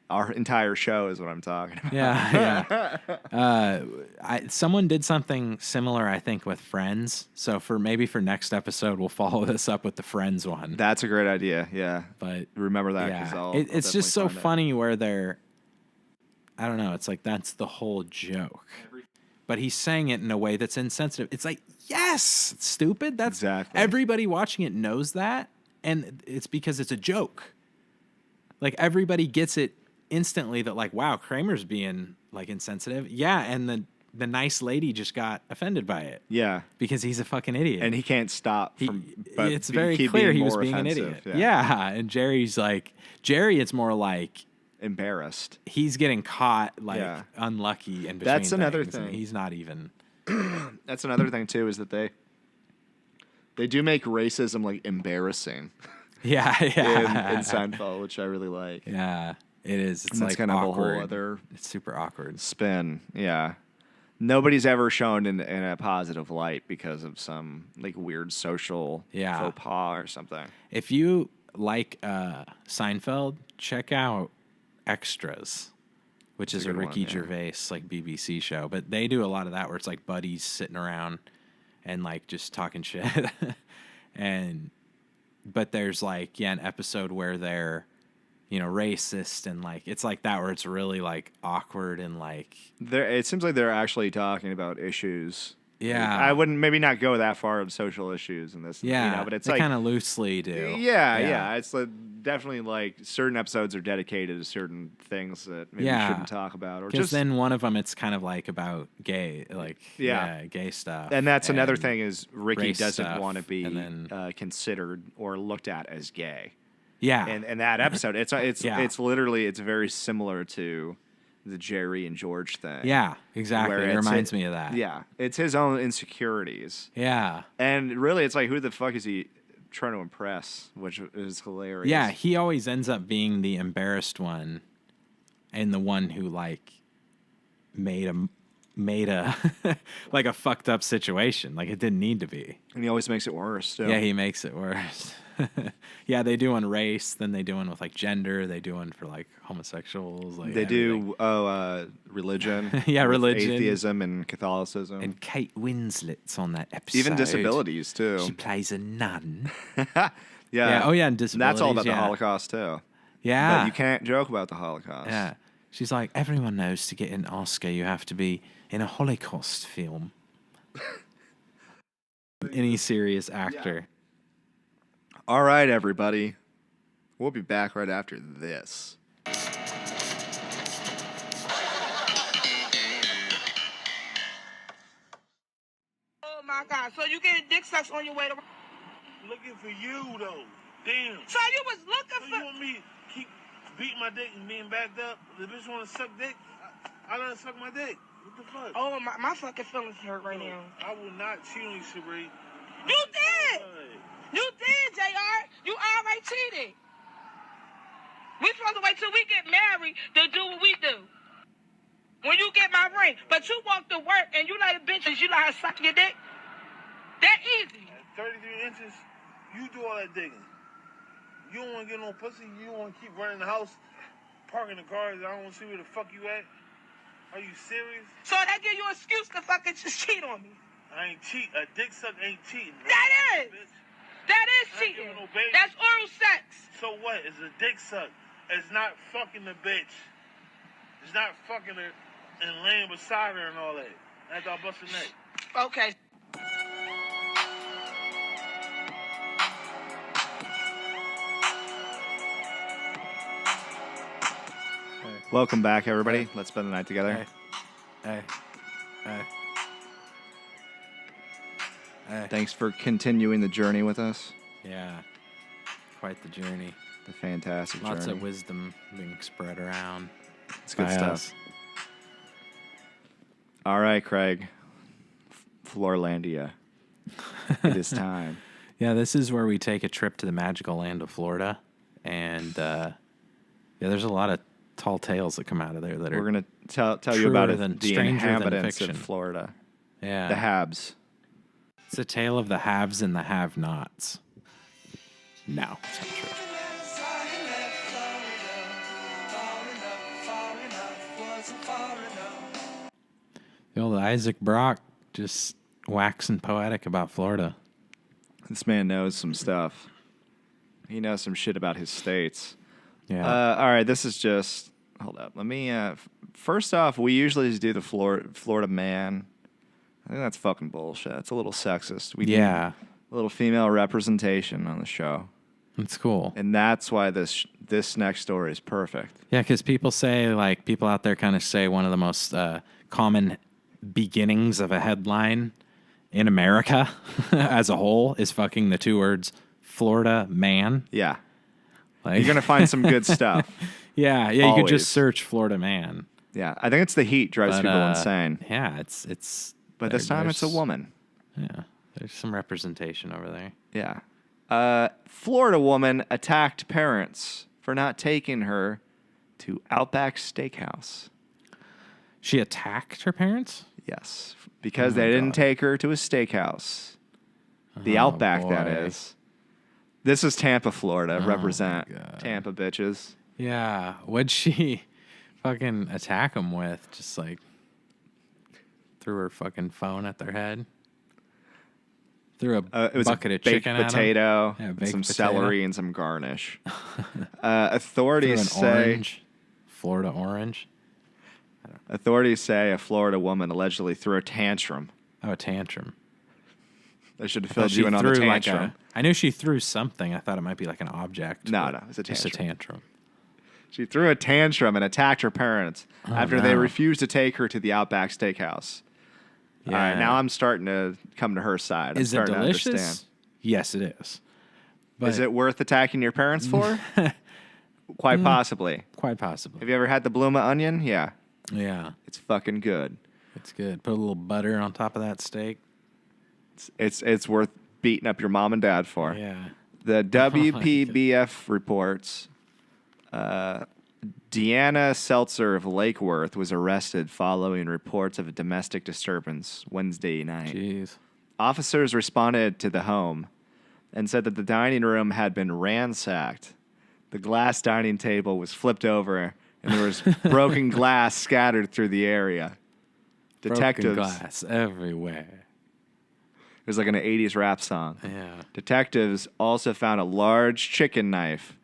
Our entire show is what I'm talking about. Yeah, yeah. Someone did something similar, I think, with Friends. So maybe for next episode, we'll follow this up with the Friends one. That's a great idea. Yeah. But Remember that. yeah, 'Cause I'll it's just so definitely find it. funny where they're, I don't know, it's like that's the whole joke. But he's saying it in a way that's insensitive. It's like, yes, it's stupid. That's Exactly. Everybody watching it knows that, and it's because it's a joke. Like everybody gets it instantly that like, wow, Kramer's being like insensitive. Yeah, and the nice lady just got offended by it. Yeah. Because he's a fucking idiot. And he can't stop from. But It's very keep clear being he was more being an offensive. idiot. Yeah. And Jerry's like, it's more like Embarrassed. he's getting caught like Yeah. unlucky in between. That's another things, and thing. He's not even. That's another thing too, is that they do make racism like embarrassing Yeah, yeah. in Seinfeld, which I really like. Yeah, it is. It's And that's like kind of a awkward. whole other It's super awkward. spin. Yeah. Nobody's ever shown in a positive light because of some like weird social faux pas or something. If you like Seinfeld, check out Extras, which is a a good one, Ricky yeah. Gervais like BBC show. But they do a lot of that where it's like buddies sitting around and like just talking shit. But there's like an episode where they're racist and like it's like that where it's really like awkward and like It seems like they're actually talking about issues. Yeah. I wouldn't maybe not go that far of social issues in this. But it's they like kind of loosely do. Yeah. It's like definitely like certain episodes are dedicated to certain things that maybe you shouldn't talk about, or Because just then one of them it's kind of like about gay, like Yeah. gay stuff. and that's another and thing is Ricky race doesn't stuff, want to be and then- considered or looked at as gay. Yeah, And that episode, it's Yeah. it's literally it's very similar to the Jerry and George thing. yeah, exactly. where It it's reminds me of that. Yeah, it's his own insecurities, yeah, and really, it's like who the fuck is he trying to impress? Which is hilarious. yeah. He always ends up being the embarrassed one, and the one who like made made a like a fucked up situation. Like it didn't need to be. And he always makes it worse. Too. Yeah, he makes it worse. Yeah, they do on race, then they do one with like gender, they do one for like homosexuals. Like They everything. do religion. Yeah, religion. Atheism and Catholicism. And Kate Winslet's on that episode. Even disabilities, too. She plays a nun. Yeah. Oh, yeah, and disabilities. That's all about the yeah. Holocaust, too. Yeah. But you can't joke about the Holocaust. Yeah. She's like, everyone knows to get an Oscar, you have to be in a Holocaust film. Any serious actor. All right, everybody. We'll be back right after this. Oh my God! So you getting dick sucks on your way to? Looking for you though. Damn. So you was looking So for? you want me to keep beating my dick and being backed up? The bitch want to suck dick? I let her suck my dick. What the fuck? Oh my fucking feelings hurt right now. I will not cheat on you, Sabree. You did. You did, Jr. You already cheated. We supposed to wait till we get married to do what we do. When you get my ring, but you walk to work and you like bitches, you like her suck your dick. That easy. At 33 inches, you do all that digging. You don't want to get no pussy. You want to keep running the house, parking the cars. I don't want to see where the fuck you at. Are you serious? So that give you an excuse to fucking just cheat on me. I ain't cheat. A dick suck ain't cheating. That is. Bitch. That is I ain't cheating. giving no baby. That's oral sex. So what? It's a dick suck. It's not fucking the bitch. It's not fucking her and laying beside her and all that. After I bust her neck. Okay. Welcome back, everybody. Let's spend the night together. Hey. Thanks for continuing the journey with us. Yeah. Quite the journey. The fantastic Lots journey. of wisdom being spread around. It's good by stuff. us. All right, Craig. Floorlandia. It is time. Yeah, this is where we take a trip to the magical land of Florida. And yeah, there's a lot of tall tales that come out of there that are We're going to tell you about truer it, than- the stranger than inhabitants fiction. of Florida. yeah. The Habs. It's a tale of the haves and the have-nots. No, it's not true. The old Isaac Brock just waxing poetic about Florida. This man knows some stuff. He knows some shit about his states. Yeah. All right, this is just... Hold up. Let me... first off, we usually just do the Florida man. I think that's fucking bullshit. It's a little sexist. We Yeah. need a little female representation on the show. It's cool. And that's why this next story is perfect. Yeah, because people say, like, people out there kind of say one of the most common beginnings of a headline in America as a whole is fucking the two words Florida man. Yeah. Like, You're going to find some good stuff. yeah, you could Always. just search Florida man. Yeah. I think it's the heat drives But, people insane. Yeah, it's. But this time it's a woman. Yeah, there's some representation over there. Yeah. Florida woman attacked parents for not taking her to Outback Steakhouse. She attacked her parents? Yes. Because Oh, they didn't God. take her to a steakhouse. The Oh, Outback, that boy. is. This is Tampa, Florida. Oh, Represent my God. Tampa, bitches. Yeah. What'd she fucking attack them with? Just like threw her fucking phone at their head? Threw a It was bucket a of baked chicken potato, Yeah, and baked some potato. celery, and some garnish. at them? Threw Authorities an say orange. Florida orange. authorities say a Florida woman allegedly threw a tantrum. Oh, a tantrum. They should have I thought filled she you in on the threw like tantrum. I knew she threw something. I thought it might be like an object. No, but no, it's a Just a tantrum. tantrum. She threw a tantrum and attacked her parents after they no. refused to take her to the Outback Steakhouse. All right, now I'm starting to come to her side. I'm Is it starting to delicious? understand. Yes, it is. But Is it worth attacking your parents for? Quite possibly. quite possibly? Have you ever had the Bluma onion? Yeah, Yeah, it's fucking good. it's good. Put a little butter on top of that steak. It's worth beating up your mom and dad for. Yeah. The WPBF reports Deanna Seltzer of Lake Worth was arrested following reports of a domestic disturbance Wednesday night. Jeez. Officers responded to the home and said that the dining room had been ransacked. The glass dining table was flipped over, and there was broken glass scattered through the area. Detectives. Broken glass everywhere. It was like an 80s rap song. Yeah. Detectives also found a large chicken knife.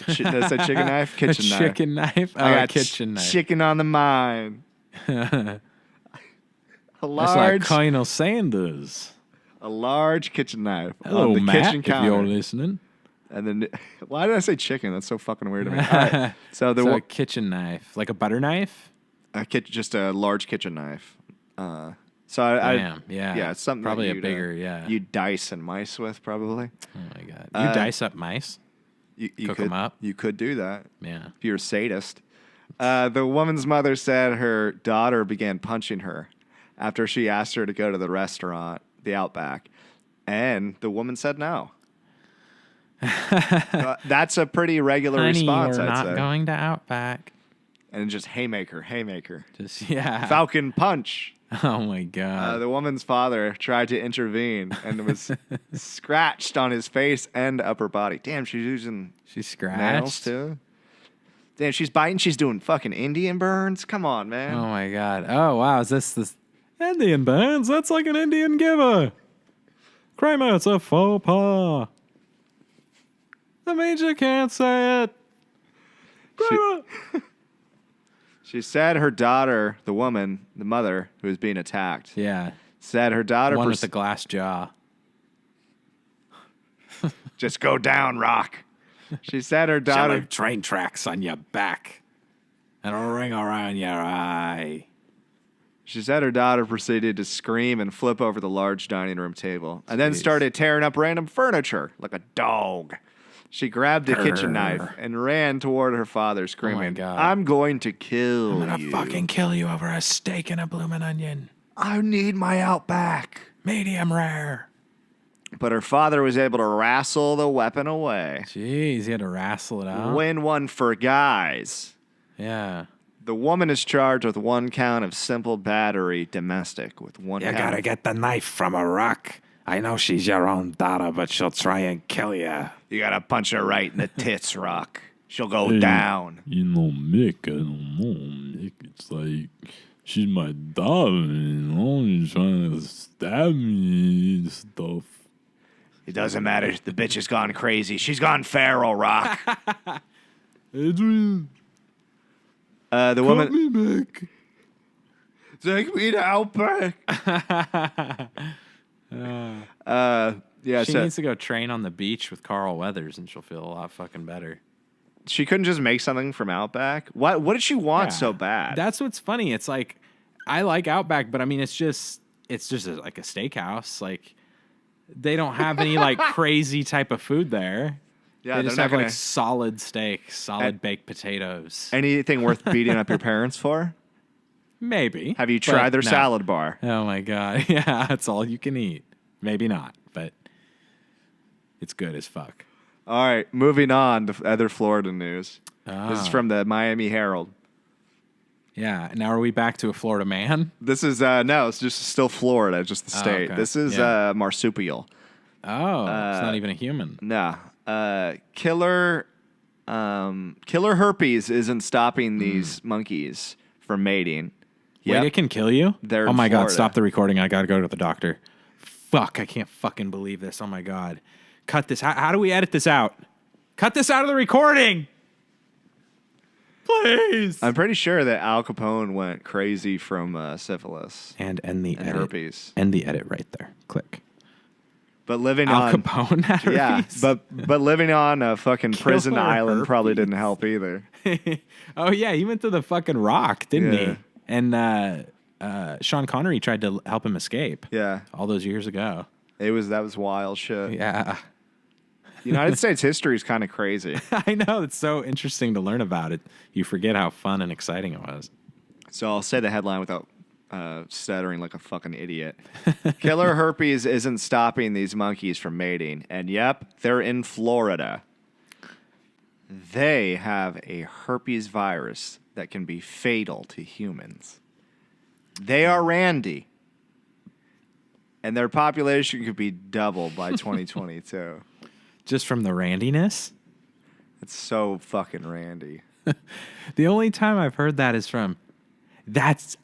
Did I say chicken knife? Kitchen knife. Chicken knife? I got kitchen knife. chicken on the mind. That's like large, Colonel Sanders. a large kitchen knife Hello, on the Matt, kitchen if counter. you're listening. And then, why did I say chicken? That's so fucking weird to me. All right. So So a kitchen knife, like a butter knife. just a large kitchen knife. So I Damn, yeah, it's something probably that a bigger, yeah. You dice and mice with probably. Oh my god, you dice up mice. You Cook could, 'em up? You could do that. Yeah. If you're a sadist. The woman's mother said her daughter began punching her after she asked her to go to the restaurant, the Outback, and the woman said no. That's a pretty regular Honey, response, we're I'd not say. going to Outback. And just haymaker. Just Falcon punch. Oh my god. The woman's father tried to intervene and was scratched on his face and upper body. Damn, she's using She's nails scratched. too. Damn, she's biting. She's doing fucking Indian burns. Come on, man. Oh my god. Oh wow, is this Indian burns? That's like an Indian giver. Kramer, it's a faux pas. That means you can't say it. Kramer. She said her daughter, the woman, the mother who was being attacked, Yeah. said her daughter One with the glass jaw. just go down, Rock. She said her daughter Train tracks on your back and a ring around your eye. She said her daughter proceeded to scream and flip over the large dining room table and then started tearing up random furniture like a dog. She grabbed a kitchen knife and ran toward her father, screaming, God. I'm going to kill you. I'm gonna fucking kill you over a steak and a bloomin' onion. I need my Outback. Medium rare. But her father was able to wrestle the weapon away. Jeez, he had to wrestle it out. Win one for guys. Yeah. The woman is charged with 1 count of simple battery domestic with 1 You count. gotta get the knife from a rock. I know she's your own daughter, but she'll try and kill you. You gotta punch her right in the tits, Rock. She'll go down. You know, Mick, I don't know, Mick. It's like, she's my daughter, you know? She's trying to stab me and stuff. It doesn't matter. The bitch has gone crazy. She's gone feral, Rock. Adrian, The put woman. me back. Take me to Outback. Yeah, She so needs to go train on the beach with Carl Weathers, and she'll feel a lot fucking better. she couldn't just make something from Outback. What did she want Yeah. so bad? That's what's funny. It's like, I like Outback, but I mean, it's just like a steakhouse. Like, they don't have any like crazy type of food there. Yeah, they they're just not have gonna like solid steak, solid baked potatoes. anything worth beating up your parents for. Maybe. Have you but tried their no. salad bar? Oh my god. Yeah, that's all you can eat. Maybe not, but it's good as fuck. All right, moving on to other Florida news. This is Ah. from the Miami Herald. Yeah. Now are we back to a Florida man? This is no, it's just still Florida, just the state. okay. This is Yeah. marsupial. Oh, it's not even a human. No, killer herpes isn't stopping these monkeys from mating. Wait, Yep. it can kill you? They're oh in my god, Florida. stop the recording. I gotta go to the doctor. Fuck, I can't fucking believe this. Oh my god. Cut this. How do we edit this out? Cut this out of the recording! Please! I'm pretty sure that Al Capone went crazy from syphilis And end the and edit. herpes. End the edit right there. Click. But living Al on Capone had yeah, herpes? but living on a fucking prison Killer island probably herpes. didn't help either. Oh yeah, he went to the fucking rock, didn't Yeah. he? And Sean Connery tried to help him escape. Yeah, All those years ago. that was wild shit. Yeah. United States history is kind of crazy. I know. It's so interesting to learn about it. You forget how fun and exciting it was. So I'll say the headline without stuttering like a fucking idiot. Killer herpes isn't stopping these monkeys from mating. And yep, they're in Florida. they have a herpes virus that can be fatal to humans. They are Randy. And their population could be doubled by 2022. Just from the randiness? It's so fucking Randy. The only time I've heard that is from,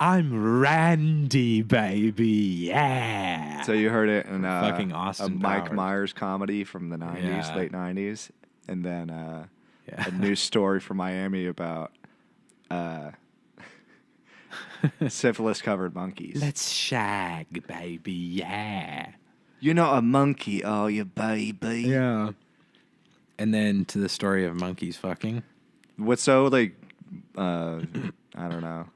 I'm Randy, baby, yeah. So you heard it in fucking a Austin Mike Powers. Myers comedy from the 90s, Yeah. late 90s. And then Yeah. a news story from Miami about syphilis-covered monkeys. Let's shag, baby, yeah. You're not a monkey, are you, baby? Yeah. And then to the story of monkeys fucking. What's so, like, I don't know,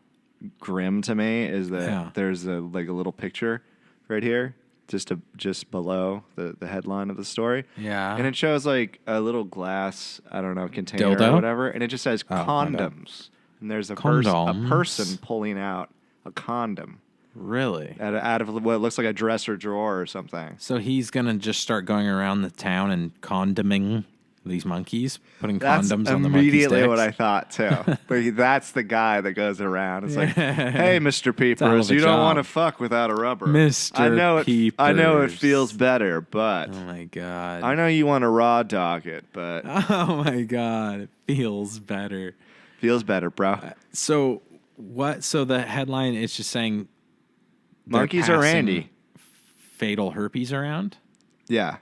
grim to me is that there's a little picture right here, just below the headline of the story. Yeah. And it shows, like, a little glass, I don't know, container Dildo? or whatever, and it just says my bad. condoms. And there's a Condoms? person pulling out a condom Really? out of what looks like a dresser drawer or something. So he's going to just start going around the town and condoming these monkeys, putting That's condoms on the monkey's immediately dicks? what I thought too. But that's the guy that goes around. It's like, hey, Mr. a hell of Peepers, a you don't job. want to fuck without a rubber. Mr. I know it Peepers. feels better, but Oh my God. I know you want to raw dog it, but Oh my God. It feels better. feels better, bro. So what? So the headline is just saying they're Monkeys are passing Randy. fatal herpes around, Yeah.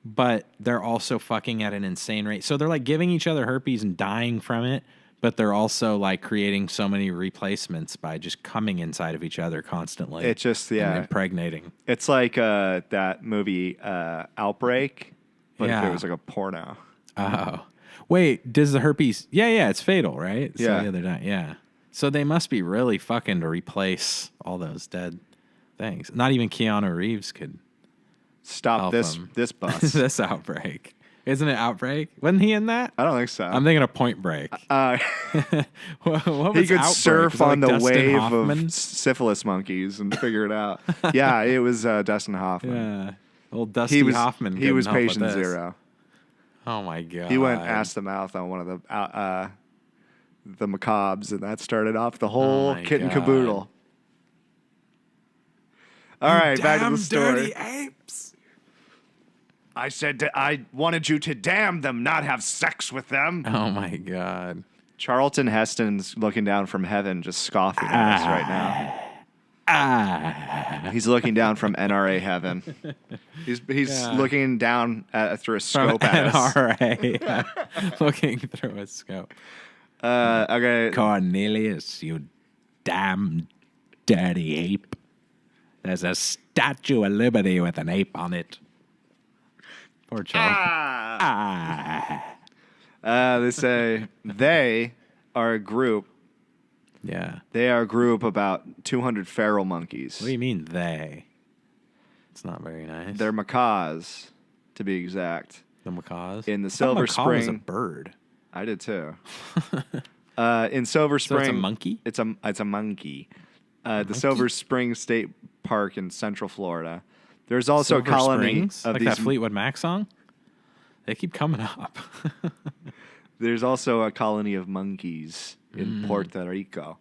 but they're also fucking at an insane rate. So they're like giving each other herpes and dying from it, but they're also like creating so many replacements by just coming inside of each other constantly. It just, and yeah. impregnating. It's like that movie Outbreak, but if Yeah. it was like a porno. Oh, wait, does the herpes? Yeah, it's fatal, right? So Yeah. yeah, they're not. Yeah. So they must be really fucking to replace all those dead things. Not even Keanu Reeves could Stop help this him. this bus. this Outbreak. Isn't it Outbreak? Wasn't he in that? I don't think so. I'm thinking of Point Break. What What he was could Outbreak? surf Was it like on the Dustin wave Hoffman? of syphilis monkeys and figure it out. Yeah, it was Dustin Hoffman. Yeah. Old Dusty Hoffman. He couldn't was help with patient this. zero. Oh my God. He went ass to mouth on one of the macabres, and that started off the whole my kit and God. caboodle. All right, back to Damn the story. dirty apes. I said I wanted you to damn them, not have sex with them. Oh my God. Charlton Heston's looking down from heaven, just scoffing at us right now. He's looking down from NRA heaven. He's looking down through a From scope at us. NRA. Looking through a scope. Okay. Cornelius, you damn dirty ape. There's a Statue of Liberty with an ape on it. Poor Charles. They say they are a group. Yeah. They are a group about 200 feral monkeys. What do you mean they? It's not very nice. They're macaws, to be exact. The macaws? In the I thought Silver macaw was a Spring. bird. I did too. In Silver So Spring. it's a monkey? It's a monkey. The Silver Spring State Park in Central Florida. There's also Silver a colony Springs? of like these. that Fleetwood Mac song? They keep coming up. There's also a colony of monkeys in Puerto Rico.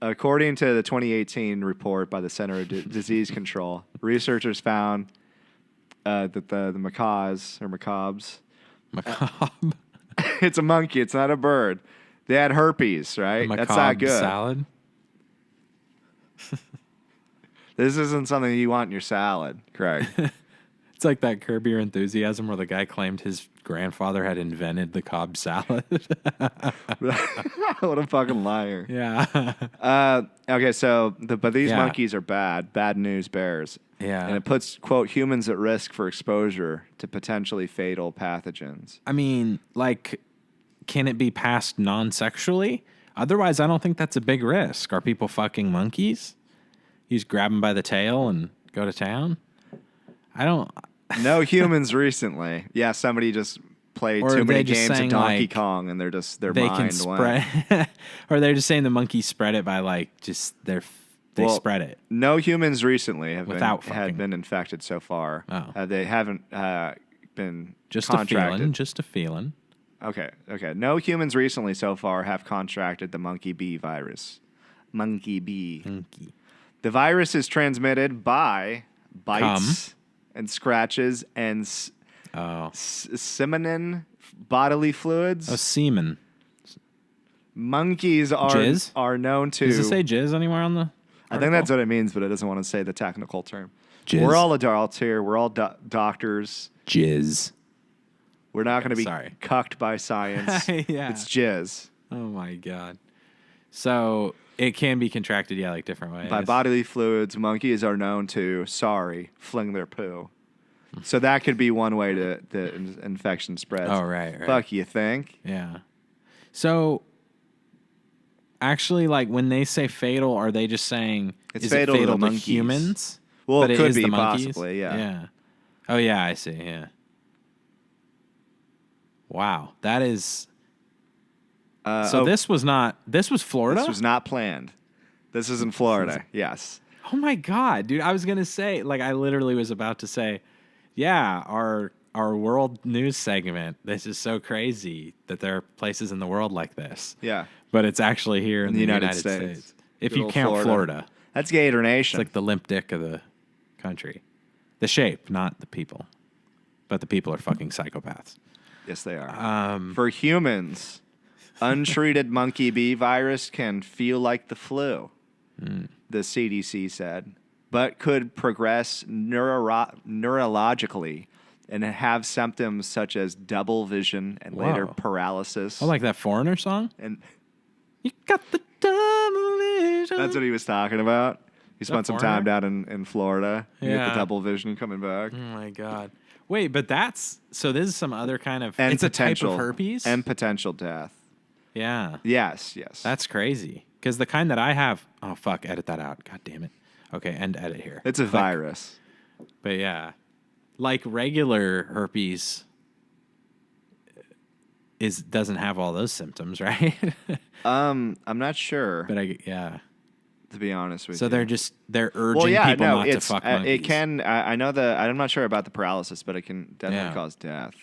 According to the 2018 report by the Center of Disease Control, researchers found that the macaws or macabres. Macabre. It's a monkey. It's not a bird. They had herpes, right? That's not Macabre good. salad? This isn't something you want in your salad, Craig. It's like that Curb Your Enthusiasm where the guy claimed his grandfather had invented the Cobb salad. What a fucking liar. Yeah. Okay, so but these Yeah. monkeys are bad. Bad news bears. Yeah. And it puts, quote, humans at risk for exposure to potentially fatal pathogens. I mean, like, can it be passed non-sexually? Otherwise, I don't think that's a big risk. Are people fucking monkeys? You just grab them by the tail and go to town? I don't... No humans recently. Yeah, somebody just played Or too are many they just games of saying, Donkey like, Kong, and their They can mind went. spread... or they're just saying the monkeys spread it by, like, just they Well, spread it. No humans recently have Without had fucking. been infected so far. Oh. They haven't been Just a contracted. feeling. Just a feeling. Okay. No humans recently so far have contracted the monkey bee virus. Monkey bee. Monkey. The virus is transmitted by bites and scratches and semen bodily fluids. Oh, semen. Monkeys Jizz? are known to. Does it say jizz anywhere on the I think that's what it means, but it doesn't want to say the technical term. Jizz. We're all adults here. We're all doctors. Jizz. We're not going to be Sorry. cucked by science. Yeah. It's jizz. Oh my god. So it can be contracted, like different ways. By bodily fluids, monkeys are known to, fling their poo. So that could be one way the infection spreads. Oh, right. Fuck, you think? Yeah. So actually, like when they say fatal, are they just saying It's is fatal it to fatal the to monkeys. humans? Well, But it could is be the monkeys? possibly, yeah. Yeah. Oh yeah, I see. Yeah. Wow, that is. This was not. This was Florida. This was not planned. This is in Florida. Yes. Oh my god, dude! I was gonna say, like, I literally was about to say, yeah, our world news segment. This is so crazy that there are places in the world like this. Yeah. But it's actually here in the United States. If Good you old count Florida. That's Gator It's Nation. like the limp dick of the country. The shape, not the people. But the people are fucking psychopaths. Yes, they are. For humans, untreated monkey bee virus can feel like the flu, the CDC said, but could progress neurologically and have symptoms such as double vision and later Whoa. paralysis. Oh, like that Foreigner song? And You got the double vision. that's what he was talking about. He spent some time Foreigner? down in Florida. You get Yeah. the double vision coming back. Oh my god. Wait, but this is some other kind of And it's a type potential of herpes? and potential death. Yeah. Yes. That's crazy. Because the kind that I have, oh fuck, edit that out. God damn it. Okay, end edit here. It's a virus. But yeah. Like regular herpes doesn't have all those symptoms, right? I'm not sure, But yeah. to be honest with So you. they're urging people not to fuck monkeys. It can. I know that. I'm not sure about the paralysis, but it can definitely cause death.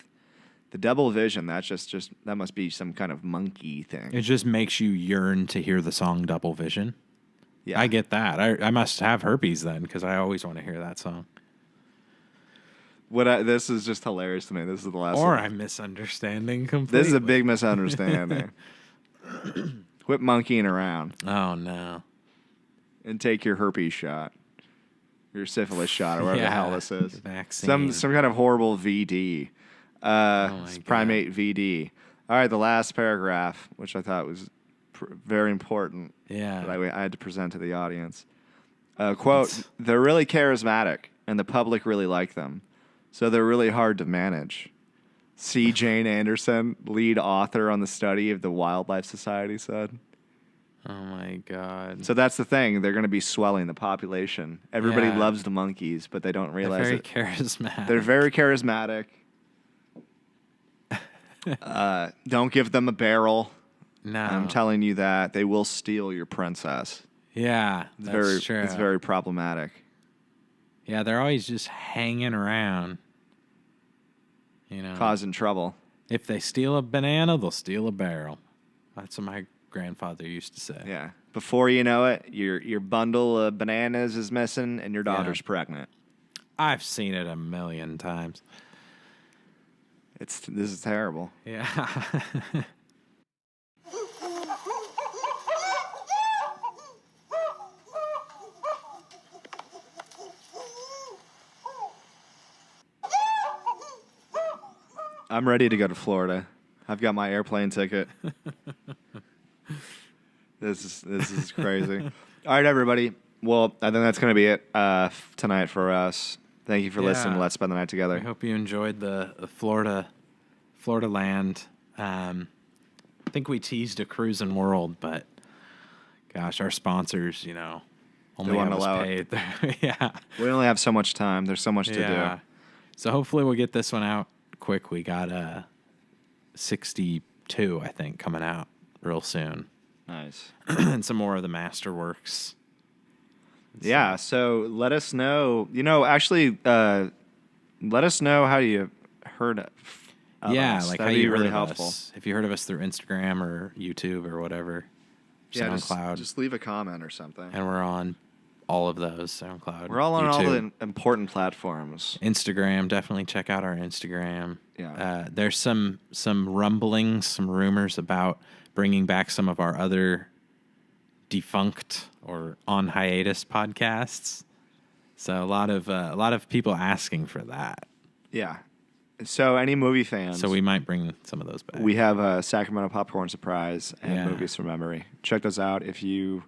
The double vision. That's just that must be some kind of monkey thing. It just makes you yearn to hear the song Double Vision. Yeah, I get that. I must have herpes then because I always want to hear that song. This is just hilarious to me. This is the last. Or one. I'm misunderstanding completely. This is a big misunderstanding. Quit monkeying around Oh no. and take your herpes shot, your syphilis shot, or whatever the hell this is. Vaccine. Some kind of horrible VD. my Primate VD. All right, the last paragraph, which I thought was very important. Yeah. That I had to present to the audience. Quote, they're really charismatic, and the public really like them. So they're really hard to manage. C. Jane Anderson, lead author on the study of the Wildlife Society, said. Oh my god. So that's the thing. They're going to be swelling the population. Everybody Yeah. loves the monkeys, but they don't They're realize very it. charismatic. They're very charismatic. Don't give them a barrel. No. I'm telling you that. They will steal your princess. Yeah, It's that's very, true. It's very problematic. Yeah, they're always just hanging around. You know, Causing trouble. if they steal a banana, they'll steal a barrel. That's what my grandfather used to say. Yeah. Before you know it, your bundle of bananas is missing and your daughter's pregnant. I've seen it a million times. This is terrible. Yeah. I'm ready to go to Florida. I've got my airplane ticket. This is crazy. All right, everybody. Well, I think that's going to be it tonight for us. Thank you for listening. Let's spend the night together. I hope you enjoyed the Florida land. I think we teased a cruising world, but gosh, our sponsors, only won't have us allow paid. Yeah. We only have so much time. There's so much to do. So hopefully we'll get this one out quick. We got 62, I think, coming out real soon. Nice. And some more of the Masterworks. Yeah, so let us know. Actually, let us know how you heard it. us. like That'd how be you really heard of helpful. us. If you heard of us through Instagram or YouTube or whatever, SoundCloud, just leave a comment or something. and we're on all of those. SoundCloud. We're all on all YouTube, the important platforms. Instagram. Definitely check out our Instagram. Yeah. There's some rumblings, some rumors about bringing back some of our other defunct or on hiatus podcasts. So a lot of people asking for that. Yeah. So any movie fans, So we might bring some of those back. we have a Sacramento Popcorn Surprise and Yeah. Movies from Memory. Check those out if you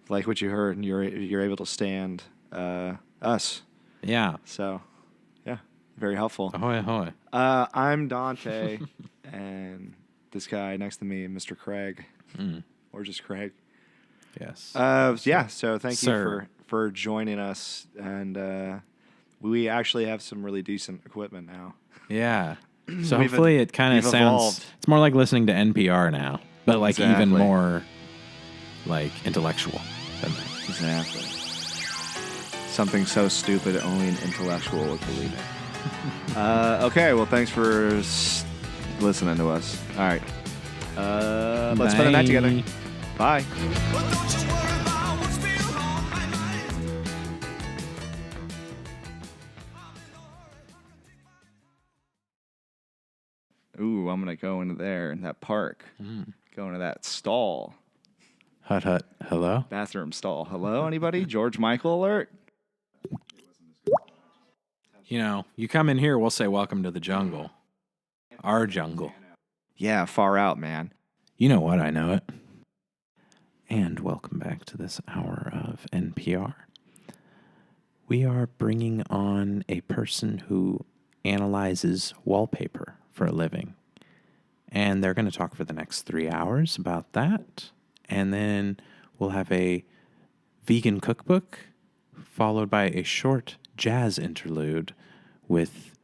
like what you heard and you're able to stand us. Yeah. So, yeah, very helpful. Ahoy, ahoy. I'm Dante, and this guy next to me, Mr. Craig, or just Craig. Yes. Yeah. So thank Sir. you for joining us, and we actually have some really decent equipment now. Yeah. So We've hopefully it kind of we've sounds. evolved. It's more like listening to NPR now, but like even Exactly. more like intellectual than that. Exactly. Something so stupid only an intellectual would believe it. Okay, well, thanks for listening to us. All right. Let's spend the night together. Bye. Ooh, I'm going to go into there in that park. Go into that stall. Hut, hut. Hello? Bathroom stall. Hello, anybody? George Michael alert? You know, you come in here, we'll say, welcome to the jungle. Our jungle. Yeah, far out, man. You know what? I know it. And welcome back to this hour of NPR. We are bringing on a person who analyzes wallpaper for a living. And they're going to talk for the next 3 hours about that. And then we'll have a vegan cookbook, followed by a short jazz interlude with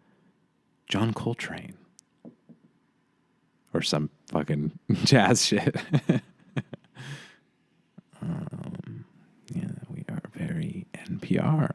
John Coltrane. Or some fucking jazz shit. Yeah, we are very NPR.